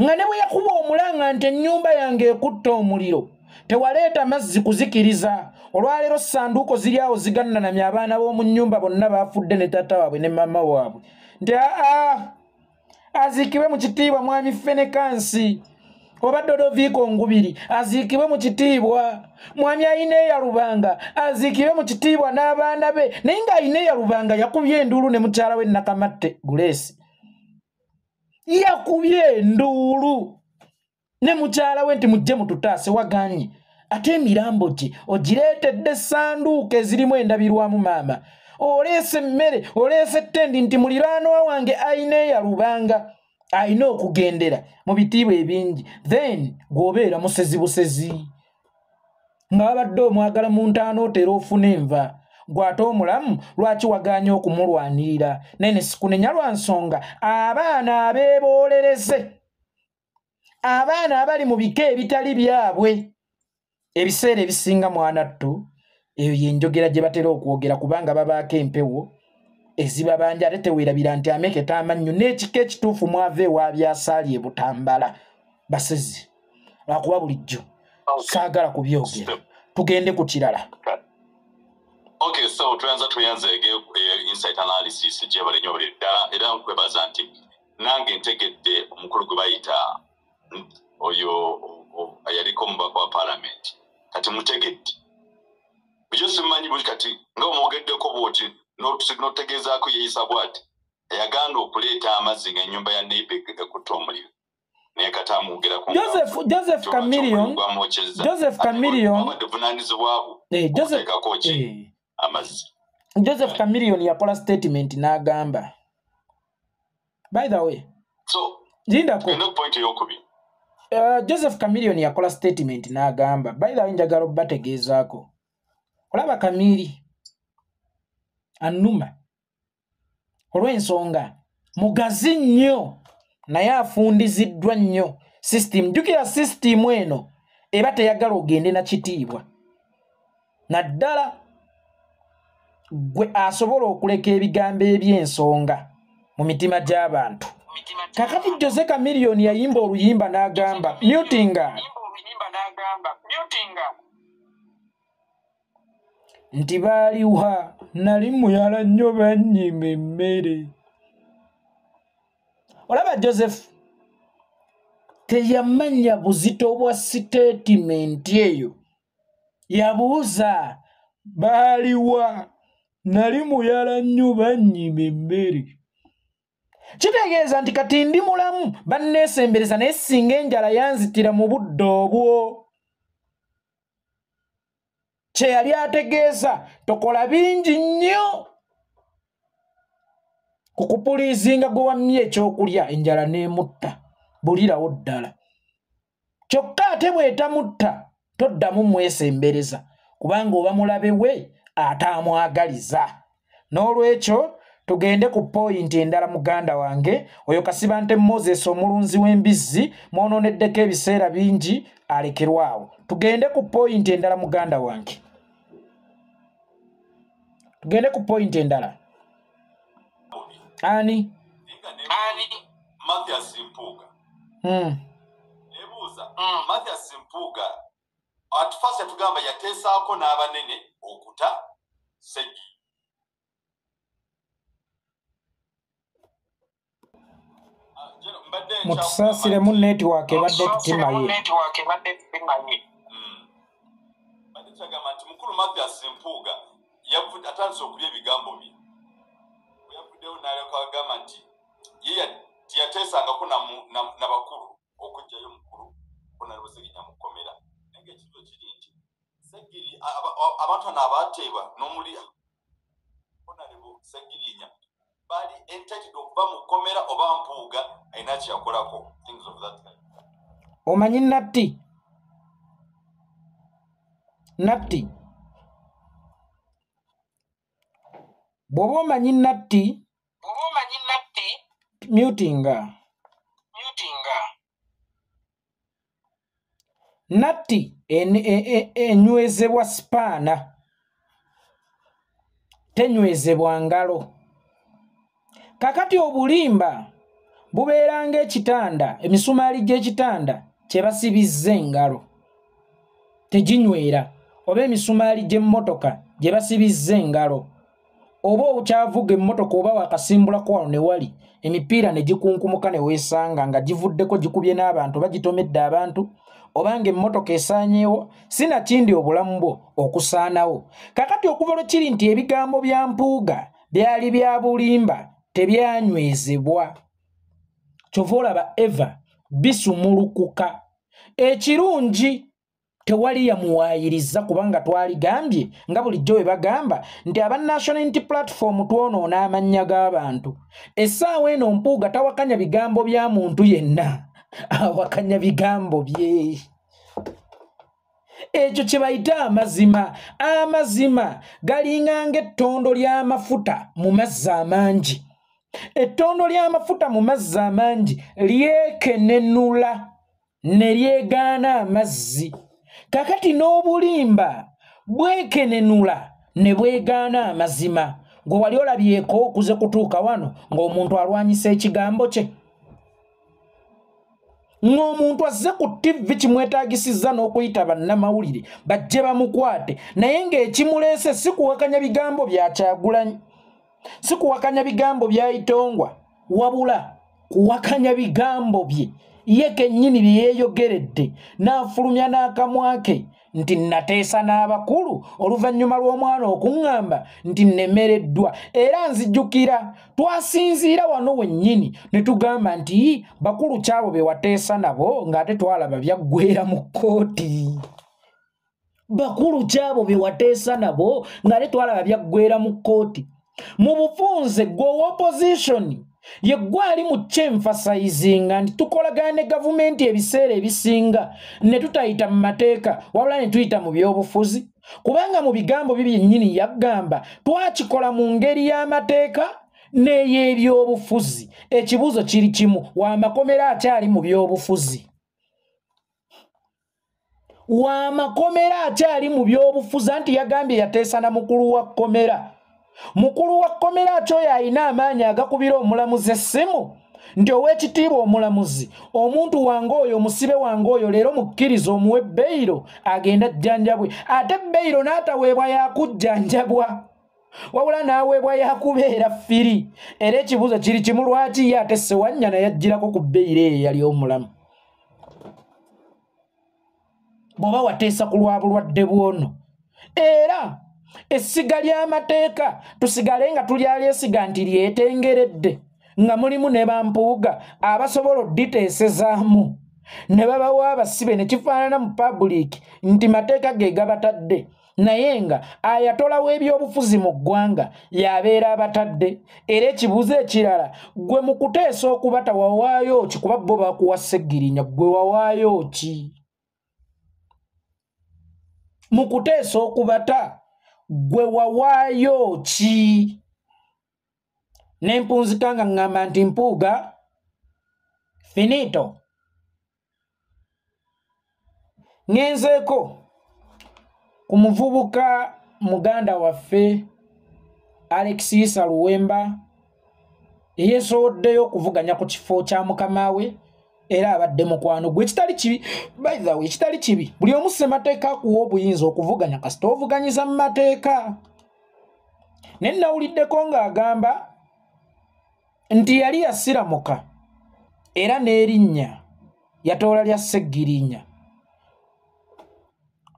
Nga ne bwe yakuba omulanga nti ennyumba yange ekutta omuliro tewaleeta mazzi kuzikiriza. Olwaleero ssanduuko ziri awo zigannanamya abaana b'omu nnyumba bonna baafudde ne taata waabwe ne maama waabwe nti aziikibwe mu kitiibwa mwami Fenekansi oba Dodoviiko Ngubiri aziikibwe mu kitiibwa. Mwami Ayineya Lubanga aziikibwe mu kitiibwa n'abaana be. Naye nga Ayineya Lubanga yakubye enduulu ne mukyala we Nakamatte Grace. Yakubye enduulu ne mukyala we nti mujje mututaase waganye. Ate emirambo gye ogireetedde essanduuko ezirimu endabirwamu maama. Oleese emmere oleese ettendi nti muliraanwa wange Ayineya Lubanga ayina okugendera mu bitiibwa ebingi. Then gw'obeera musezi busezi nga wabadde omwagala mu ntaano otera ofuna enva gw'ate omulamu lwaki waganye okumulwanirira. Nene sikunenya lwa nsonga abaana abeeboolereze abaana abali mu bika ebitali byabwe ebiseera ebisinga mwanattu eyo yenjogera gye batera okwogera kubanga babaako empewo ezibabanja ate teweerabira nti ameketa amannyo n'ekika ekituufu mwava ewaabyasaali e Butambala basezi lwakuba bulijjo saagala kubyogera. Tugende ku kirala. Okay, so tuyanze insight analysis gye balenyo buli ddala era nkwebaza nti nange ntegedde omukulu gwe bayita oyo ayaliko omubaka wa parliament kati mutegedde byo simanyi buli kati nga omwogeddeko bwoti n'otegeezaako yeeyisa bwati yaganda okuleeta amazzi ng'ennyumba ya neighbor ekutta omuliro naye kati amwogerako Joseph Chameleon buvunaanyizibwabwo okuteekako ki amazzi. Joseph Chameleon yakola statement n'agamba, by the way, so Lindako point eyokubiri Joseph Chameleon yakola statement n'agamba, by the way njagala obbategeezaako olaba Kamiri annuma olw'ensonga mugazi nnyo naye afundiziddwa nnyo system. Jjukira system eno eba teyagala ogende na kitiibwa naddala gwe asobola okuleka ebigambo eby'ensonga mu mitima gy'abantu. Kakati Jose Chameleon yayimba oluyimba n'agamba mutinga nti baaliwa nali muyala nnyo bannyima emmere. Olaba Joseph teyamanya buzito bwa statement eyo, yabuuza baaliwa nali muyala nnyo bannyima emmere. Kitegeeza nti kati ndi mulamu banneesembereza naye singa enjala yanzitira mu budde obwo. Kye yali ategeeza tokola bingi nnyo kukupuliizinga gwe wammye ekyokulya enjala n'emutta bulirawo ddala. Kyokka ate bw'etamutta toddamu mwesembereza kubanga oba mulabe we ataamwagaliza. N'olwekyo tugende ku point endala muganda wange oyo Kasibante Moses omulunzi w'embizzi mwonooneddeko ebiseera bingi alekerwawo. Tugende ku point endala muganda wange. Tugende ku point endala. Ani Mathias Mpuuga. Ebuuza Mathias Mpuuga atufase tugamba yateesaako n'abanene okuta Segi. mutusaasire mu network ebadde tutimaye. Badde kyagamba nti mukulu Mathias Mpuuga atandise okulya ebigambo bye. Yavuddeyo n'alyoka agamba nti ye tiyateesangako na bakulu okujjayo mukulu Honorable Ssegirinnya mu kkomera. Naye ekiro kiri nti Ssegirinnya abantu abaateebwa n'omuli Honorable Ssegirinnya bali entitled okuva mu kkomera oba Mpuuga ayina kyakolako, things of that kind. Omanyi Natti bw'oba omanyi Natti mutinga Natti enywezebwa sipaana tenywezebwa ngalo. Kakati obulimba bubeera ng'ekitanda, emisumaali gy'ekitanda kye basibizza engalo teginywera, oba emisumaali gy'emmotoka gye basibizza engalo, oba okyavuga emmotoka oba wakasimbulako wano ne wali emipiira ne gikunkumuka ne weesanga nga givuddeko gikubye n'abantu bagitomedde abantu, oba ng'emmotoka esaanyeewo, sinakindi obulamu bwo okusaanawo. Kakati okuva lwe kiri nti ebigambo bya Mpuuga byali bya bulimba tebyanywezebwa, kyova olaba eva bisumulukuka. Ekirungi tewali yamuwaayiriza kubanga twaligambye nga bulijjo bwe bagamba nti aba National Unity Platform twonoona amannya g'abantu. Essaawa eno Mpuuga tawakanya bigambo bya muntu yenna, awakanya bigambo bye. Ekyo kye bayita amazima. Amazima galinga ng'ettondo ly'amafuta mu mazzi amangi. Ettondo ly'amafuta mu mazzi amangi lyekenenula ne lyegaana amazzi. Kakati n'obulimba bwekenenula ne bwegaana amazima. Gwe wali olabyeko okuze kutuuka wano ng'omuntu alwanyisa ekigambo kye? Ng'omuntu azze ku TV kimwetaagisizza n'okuyita bannamawulire bajje bamukwate, naye ng'ekimuleese si kuwakanya bigambo bya Kyagulanyi, si kuwakanya bigambo bya Itongwa, wabula kuwakanya bigambo bye ye kennyini bye yeeyogeredde n'afulumya n'akamwa ke nti nateesa n'abakulu oluvannyuma lw'omwana okuŋŋamba nti nnemereddwa. Era nzijjukira twasinziira wano wennyini ne tugamba nti bakulu kyabo be wateesa nabo ng'ate twalaba byaggwera mu kkooti. Bakulu kyabo be wateesa nabo ng'ate twalaba byaggwera mu kkooti. Mu bufunze gwe opposition ye gwali mu kyemfasayizinga nti tukolagana ne gavumenti ebiseera ebisinga ne tutayita mu mateeka wabula ne tuyita mu byobufuzi, kubanga mu bigambo bye byennyini yaggamba twakikola mu ngeri y'amateeka n'ey'ebyobufuzi. Ekibuuzo kiri kimu, wamakomera akyali mu byobufuzi? Wamakomera akyali mu byobufuzi? Anti yagambye yateesa na mukulu wa kkomera. Mukulu wa kkomera kyoyo alina amaanyi agakubira omulamuzi essimu nti Oweekitiibwa omulamuzi, omuntu wange oyo, omusibe wange oyo leero mukkiriza omuwe beyiro agenda jjanjabwe. Ate beyiro n'ataweebwa yakujjanjabwa wabula n'aweebwa yakubeera ffiri. Era ekibuuzo kiri kimu, lwaki ye ate Ssewanyana yajjirako ku beyiro eyo yali omulamu? Bw'oba wateesa ku lwa bulwadde bwono. Era essiga ly'amateeka tusigale nga tulyalyeesiga nti lyetengeredde, nga mulimu ne Bampuuga abasobola odditeesezaamu ne babawa abasibe ne kifaanana mu public nti mateeka ge gabatadde, naye nga ayatola w'ebyobufuzi mu ggwanga y'abeera abatadde. Era ekibuuzo ekirala, gwe mu kuteesa okubata wawaayo ki? Kuba bo bakuwa Ssegirinnya, gwe wawaayo ki mu kuteesa okubata? Gwe wawaayo ki? Nempunzika nga ngamba nti Mpuuga finito. Ngenzeeko ku muvubuka muganda waffe Alex Luwemba eyeesowoddeyo okuvuganya ku kifo kya mukama we era abadde mukwano gwe kitali kibi. By the way, kitali kibi buli omu ssemateeka akuwa obuyinza okuvuganya kasita ovuganyiza mu mateeka. Ne nawuliddeko ng'agamba nti yali yasiramuka era n'erinnya yatoola lya Sseggirinya.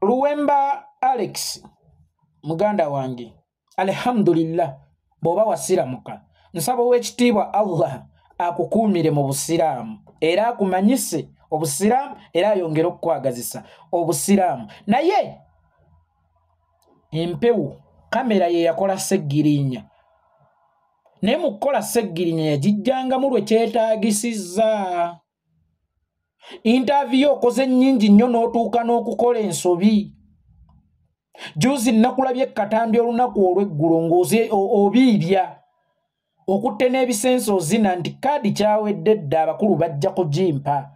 Luwemba Alex muganda wange, alhamdulillah bw'oba wasiramuka nsaba ow'ekitiibwa Allah akukuumire mu busiraamu era akumanyise obusiraamu era ayongere okukwagazisa obusiraamu. Naye empewo kamera ye yakola Sseggirinya, naye mu kukola Sseggirinya yagijjangamu lwe kyetaagisizza. Interview okoze nnyingi nnyo n'otuuka n'okukola ensobi. Juzi nakulabye Katambi olunaku olw'eggulo ng'oze obiibya okutte n'ebisenso ozina nti kaadi kyawedde dda abakulu bajja kugimpa.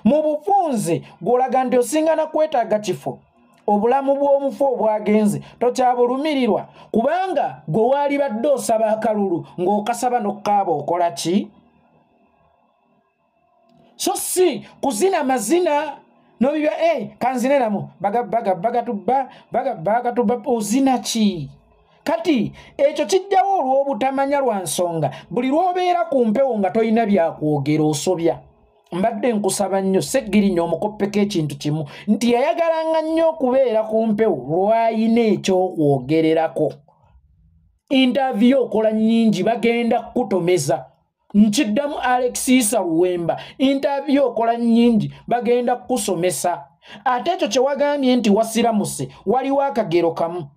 Mu bufunze gw'olaga nti osingana kwetaaga kifo, obulamu bw'omufu obwagenze tokyabulumirirwa kubanga gwe waali badde osaba akalulu ng'okasaba n'okkaaba okola ki? So si kuzina mazina nobiba kanzine namu bagatubba ozina ki? Kati ekyo kijjawo olw'obutamanya lwa nsonga buli lw'obeera ku mpewo nga tolina byakwogera osobya. Mbadde nkusaba nnyo Sseggirinya omukoppeko ekintu kimu nti yayagalanga nnyo okubeera ku mpewo lw'ayina ekyokwogererako. Interview okola nnyingi bagenda kukutomeza. Nkiddamu Alex Issa Luwemba, interview okola nnyingi bagenda kukusomesa. Ate ekyo kye wagambye nti wasiramuse waliwo akagero kamu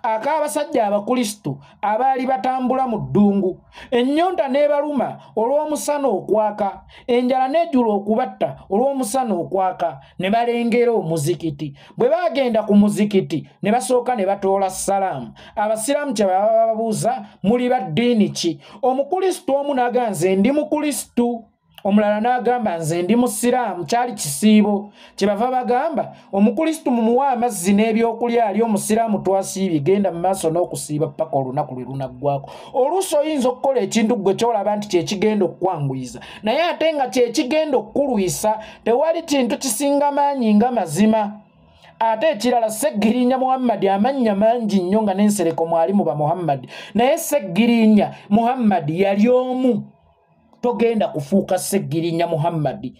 ak'abasajja abakristu abaali batambula mu ddungu, ennyonta n'ebaluma olw'omusana okwaka, enjala n'ejjula okubatta olw'omusana okwaka, ne balengera omuzikiti. Bwe bagenda ku muzikiti ne basooka ne batoola salaamu. Abasiraamu kye baba babuuza muli ba ddiini ki? Omukristu omu n'agamba nze ndi mukristu, omulala n'agamba nze ndi musiraamu. Kyali kisiibo. Kye bava bagamba omukristu mumuwa amazzi n'ebyokulya ali omusiraamu twasiibye, genda mu maaso n'okusiiba paka olunaku lwe lunaggwako. Oluusi oyinza okukola ekintu gwe kyolaba nti kyekigenda okukwanguyiza, naye ate nga kyekigenda okukulwisa tewali kintu kisinga maanyi nga mazima. Ate ekirala Sseggirinya Muhammad amannya mangi nnyo nga n'ensereko mwalimu ba Muhammad, naye Sseggirinya Muhammad yali omu. Togenda kufuuka Sseggirinya Muhammad.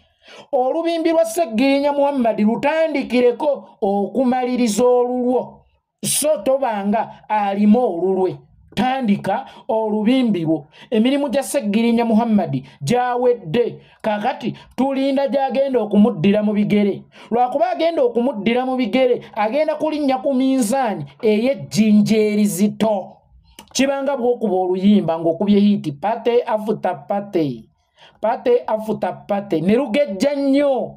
Olubimbi lwa Sseggirinya Muhammad lutandikireko okumaliriza olulwo, so tobanga alimu olulwe. Tandika olubimbi lwo. Emirimu gya Sseggirinya Muhammad gyawedde, kakati tulinda gy'agenda okumuddira mu bigere. Lwakuba agenda okumuddira mu bigere agenda kulinnya ku minzaani ey'ejjinja erizito. Kibanga bw'okuba oluyimba ng'okubye hiti pate afuta pate, pate afuta pate, ne lugejja nnyo.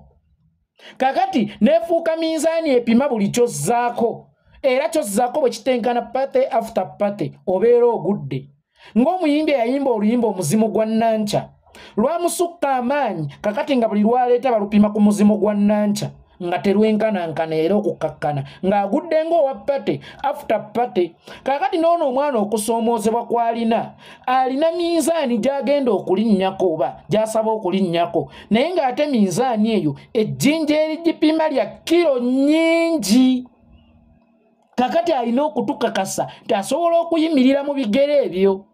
Kakati neefuuka minzaani epima buli kyozzaako, era kyozzaako bwe kitenkana pate afuta pate obeera ogudde. Ng'omuyimbi eyayimba oluyimba omuzimu gwa Nanca lwamusukka amaanyi, kakati nga buli lwaleeta balupima ku muzimu gwa Nanca nga terwenkanankana era okukakkana ng'agudde ng'owa pate afuta pate. Kakati n'ono omwana okusoomoozebwa kw'alina, alina minzaani gy'agenda okulinnyako oba gy'asaba okulinnyako, naye ng'ate minzaani eyo ejjinja erigipima lya kilo nnyingi. Kakati alina okutukakasa tasobola okuyimirira mu bigere ebyo.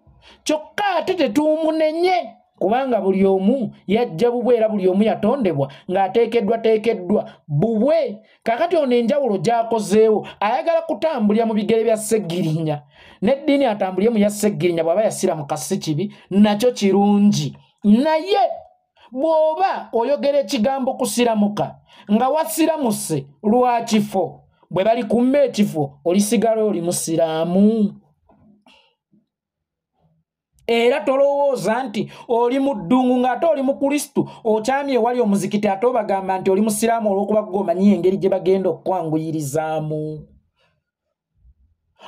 Kyokka ate tetuumunenye kubanga buli omu yajja bubwe era buli omu yatondebwa ng'ateekeddwa bubwe. Kakati ono enjawulo gy'akozeewo ayagala kutambulira mu bigere bya Sseggirinya. N'eddiini atambulire mu ya Sseggirinya bw'aba yasiramuka si kibi, nakyo kirungi. Naye bw'oba oyogera ekigambo kusiramuka nga wasiramuse lwa kifo, bwe bali kumma ekifo olisigala oli musiraamu. Era tolowooza nti oli mu ddungu ng'ate oli mu Kristu okyamye ewali omuzikiti ate obagamba nti oli musiraamu olw'okuba gwomanyi engeri gye bagenda okukwanguyirizaamu.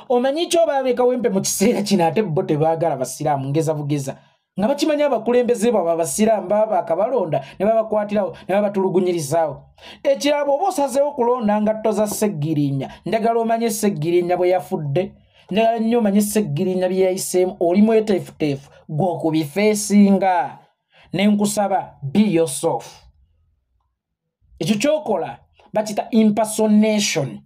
Omanyi ky'oba abeeka wempe mu kiseera kino ate bo tebaagala basiraamu ngeza bugeza nga bakimanyi abakulembeze baabwe abasiraamu baba akabalonda ne babakwatirawo ne babatulugunyirizaawo. Ekirala bw'oba osazeewo kulonda ngatto za Sseggirinya, njagala omanye Sseggirinya bwe yafudde, njagala nnyo omanye Sseggirinya bye yayiseemu. Oli mweteefuteefu gw'okubifeesinga. Ne nkusaba be yourself. ekyo kyokola bakita impersonation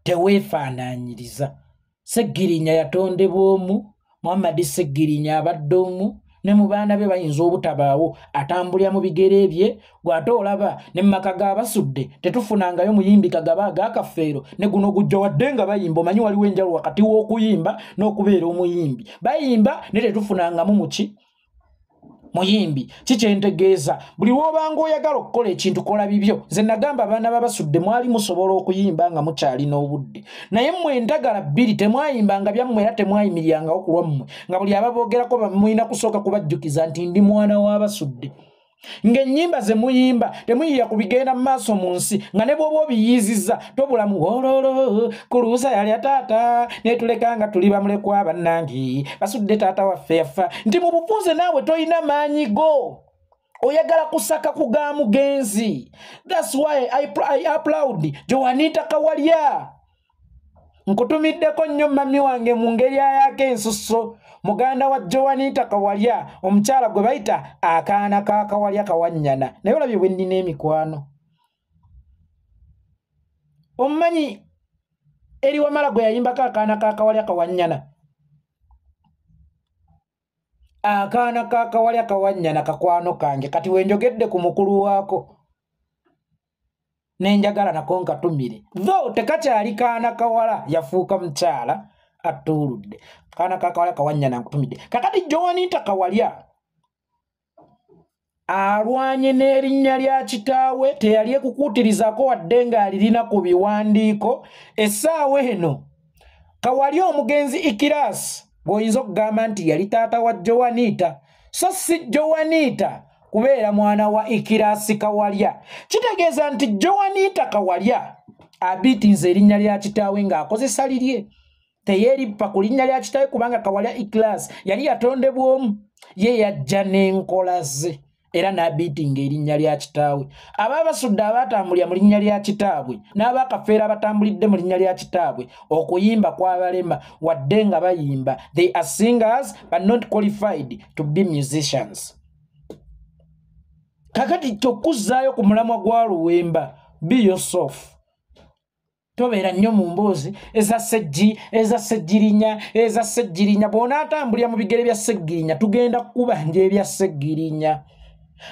teweefaanaanyiriza Seggirinya yatondebwa omu Muhammad Seggirinya abadde omu ne mu baana be bayinza obutabaawo atambulira mu bigere bye gw'ate olaba ne maka g'abasudde tetufunangayo muyimbi kagaba agakafeero ne guno gujja wadde nga bayimba omanyi waliwo enjawulo wakati w'okuyimba n'okubeera omuyimbi bayimba ne tetufunangamu muki muyimbi kikyentegeeza buli lw'obanga oyagala okukola ekintu kola bibyo nze nagamba abaana babasudde mwali musobola okuyimba nga mukyalina obudde naye mmwe endagala bbiri temwayimbanga byammwe era temwayimirirangawo ku lwammwe nga buli ababoogerako bamulina kusooka kubajjukiza nti ndi mwana w'abasudde ng'ennyimba ze muyimba temuyiya kubigenda mu maaso mu nsi nga ne bw'oba obiyiizizza tobulamu ololo kuluusa yalya taata netuleka nga tuli bamulekwa bannange basudde taata waffe yafa nti mu bufunze naawe toyina maanyi go oyagala kusaka kuga mugenzi. That's why I applaud Joanita Kawalya nkutumiddeko nnyo mami wange mu ngeri ayako ensusso muganda wa Joanita Kawalya omukyala gwe bayita akaana ka Kawalya Kawanyana naye olabye bwe nnina emikwano omumanyi eri wamala gwe yayimbako akaana ka Kawalya Kawanyana akaana ka Kawalya Kawanyana kakwano kange kati wenjogedde ku mukulu waako nenjagala nako nkatumire though tekakyali kaana kawala yafuuka mukyala atuuludde kaana ka Kawalya Kawanyana nkutumidde kakati Joanita Kawalya alwanye n'erinnya lya kitaawe teyali ekukuutirizaako wadde ng'alirina ku biwandiiko essaawa eno Kawalya omugenzi Ikirasi gwoyinza okugamba nti yali taata wa Joanita so si Joanita kubeera mwana wa Ikirasi Kawalya kitegeeza nti Joanita Kawalya abiitinze erinnya lya kitaawe ng'akozesa lirye teyeerippa ku linnya lya kitaawe kubanga Kawalya Ikirasi yali yatondebwa omu ye yajja n'enkola ze era n'abiitinga erinnya lya kitaawe abaabasudde abaatambulira mu linnya lya kitaabwe n'abaakafeera abatambulidde mu linnya lya kitaabwe okuyimba kw'abalema wadde nga bayimba they are singers but not qualified to be musicians. Kakati tokuzzaayo ku mulamwa gwa Luwemba be yourself tobeera nnyo mu mboozi eza Seggirinya bw'onaatambulira mu bigere bya Seggirinya tugenda kukubanja ebya Seggirinya.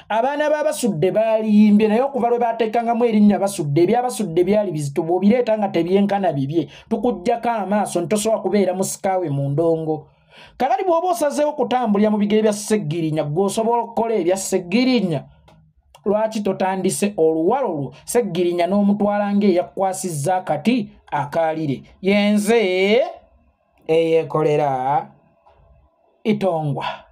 Abaana b'abasudde baaliyimbye naye okuva lwe baateekangamu erinnya basudde ebyabasudde byali bizito bw'obireeta nga tebyenkana bibye tukuggyako amaaso ntosobola kubeera musikaawe mu ndongo. Kakati bw'oba osazeewo kutambulira mu bigere bya Seggirinya gw'osobola okukola ebya Seggirinya lwaki totandise oluwalo olwo Seggirinya n'omutwala ng'eyakwasizza akati akaalire yenze eyeekolera itongwa.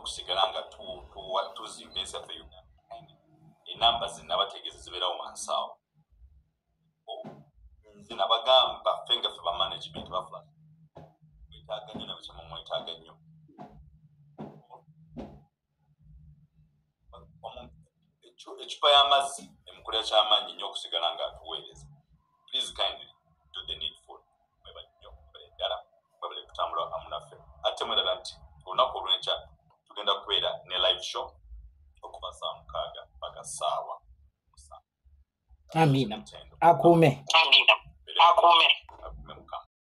Okusigala nga tuzimba ensi yaffe Uganda enamba zinabategeeza zibeerawo mansaawo nze nabagamba ffe nga ffe ba management ba Flash mwetaaga nnyo nabakyama mwetaaga nnyo ecupa y'amazzi emukolera ky'amaanyi nnyo okusigala nga atuweereza. Please kindly do the needful mwebale nnyo mwebale ddala mwebale kutambula amu naffe ate mwedala nti olunaku olw'enkya tugenda kubeera ne live show okuva saa 6 mpaka saawa 9. Amina akuume.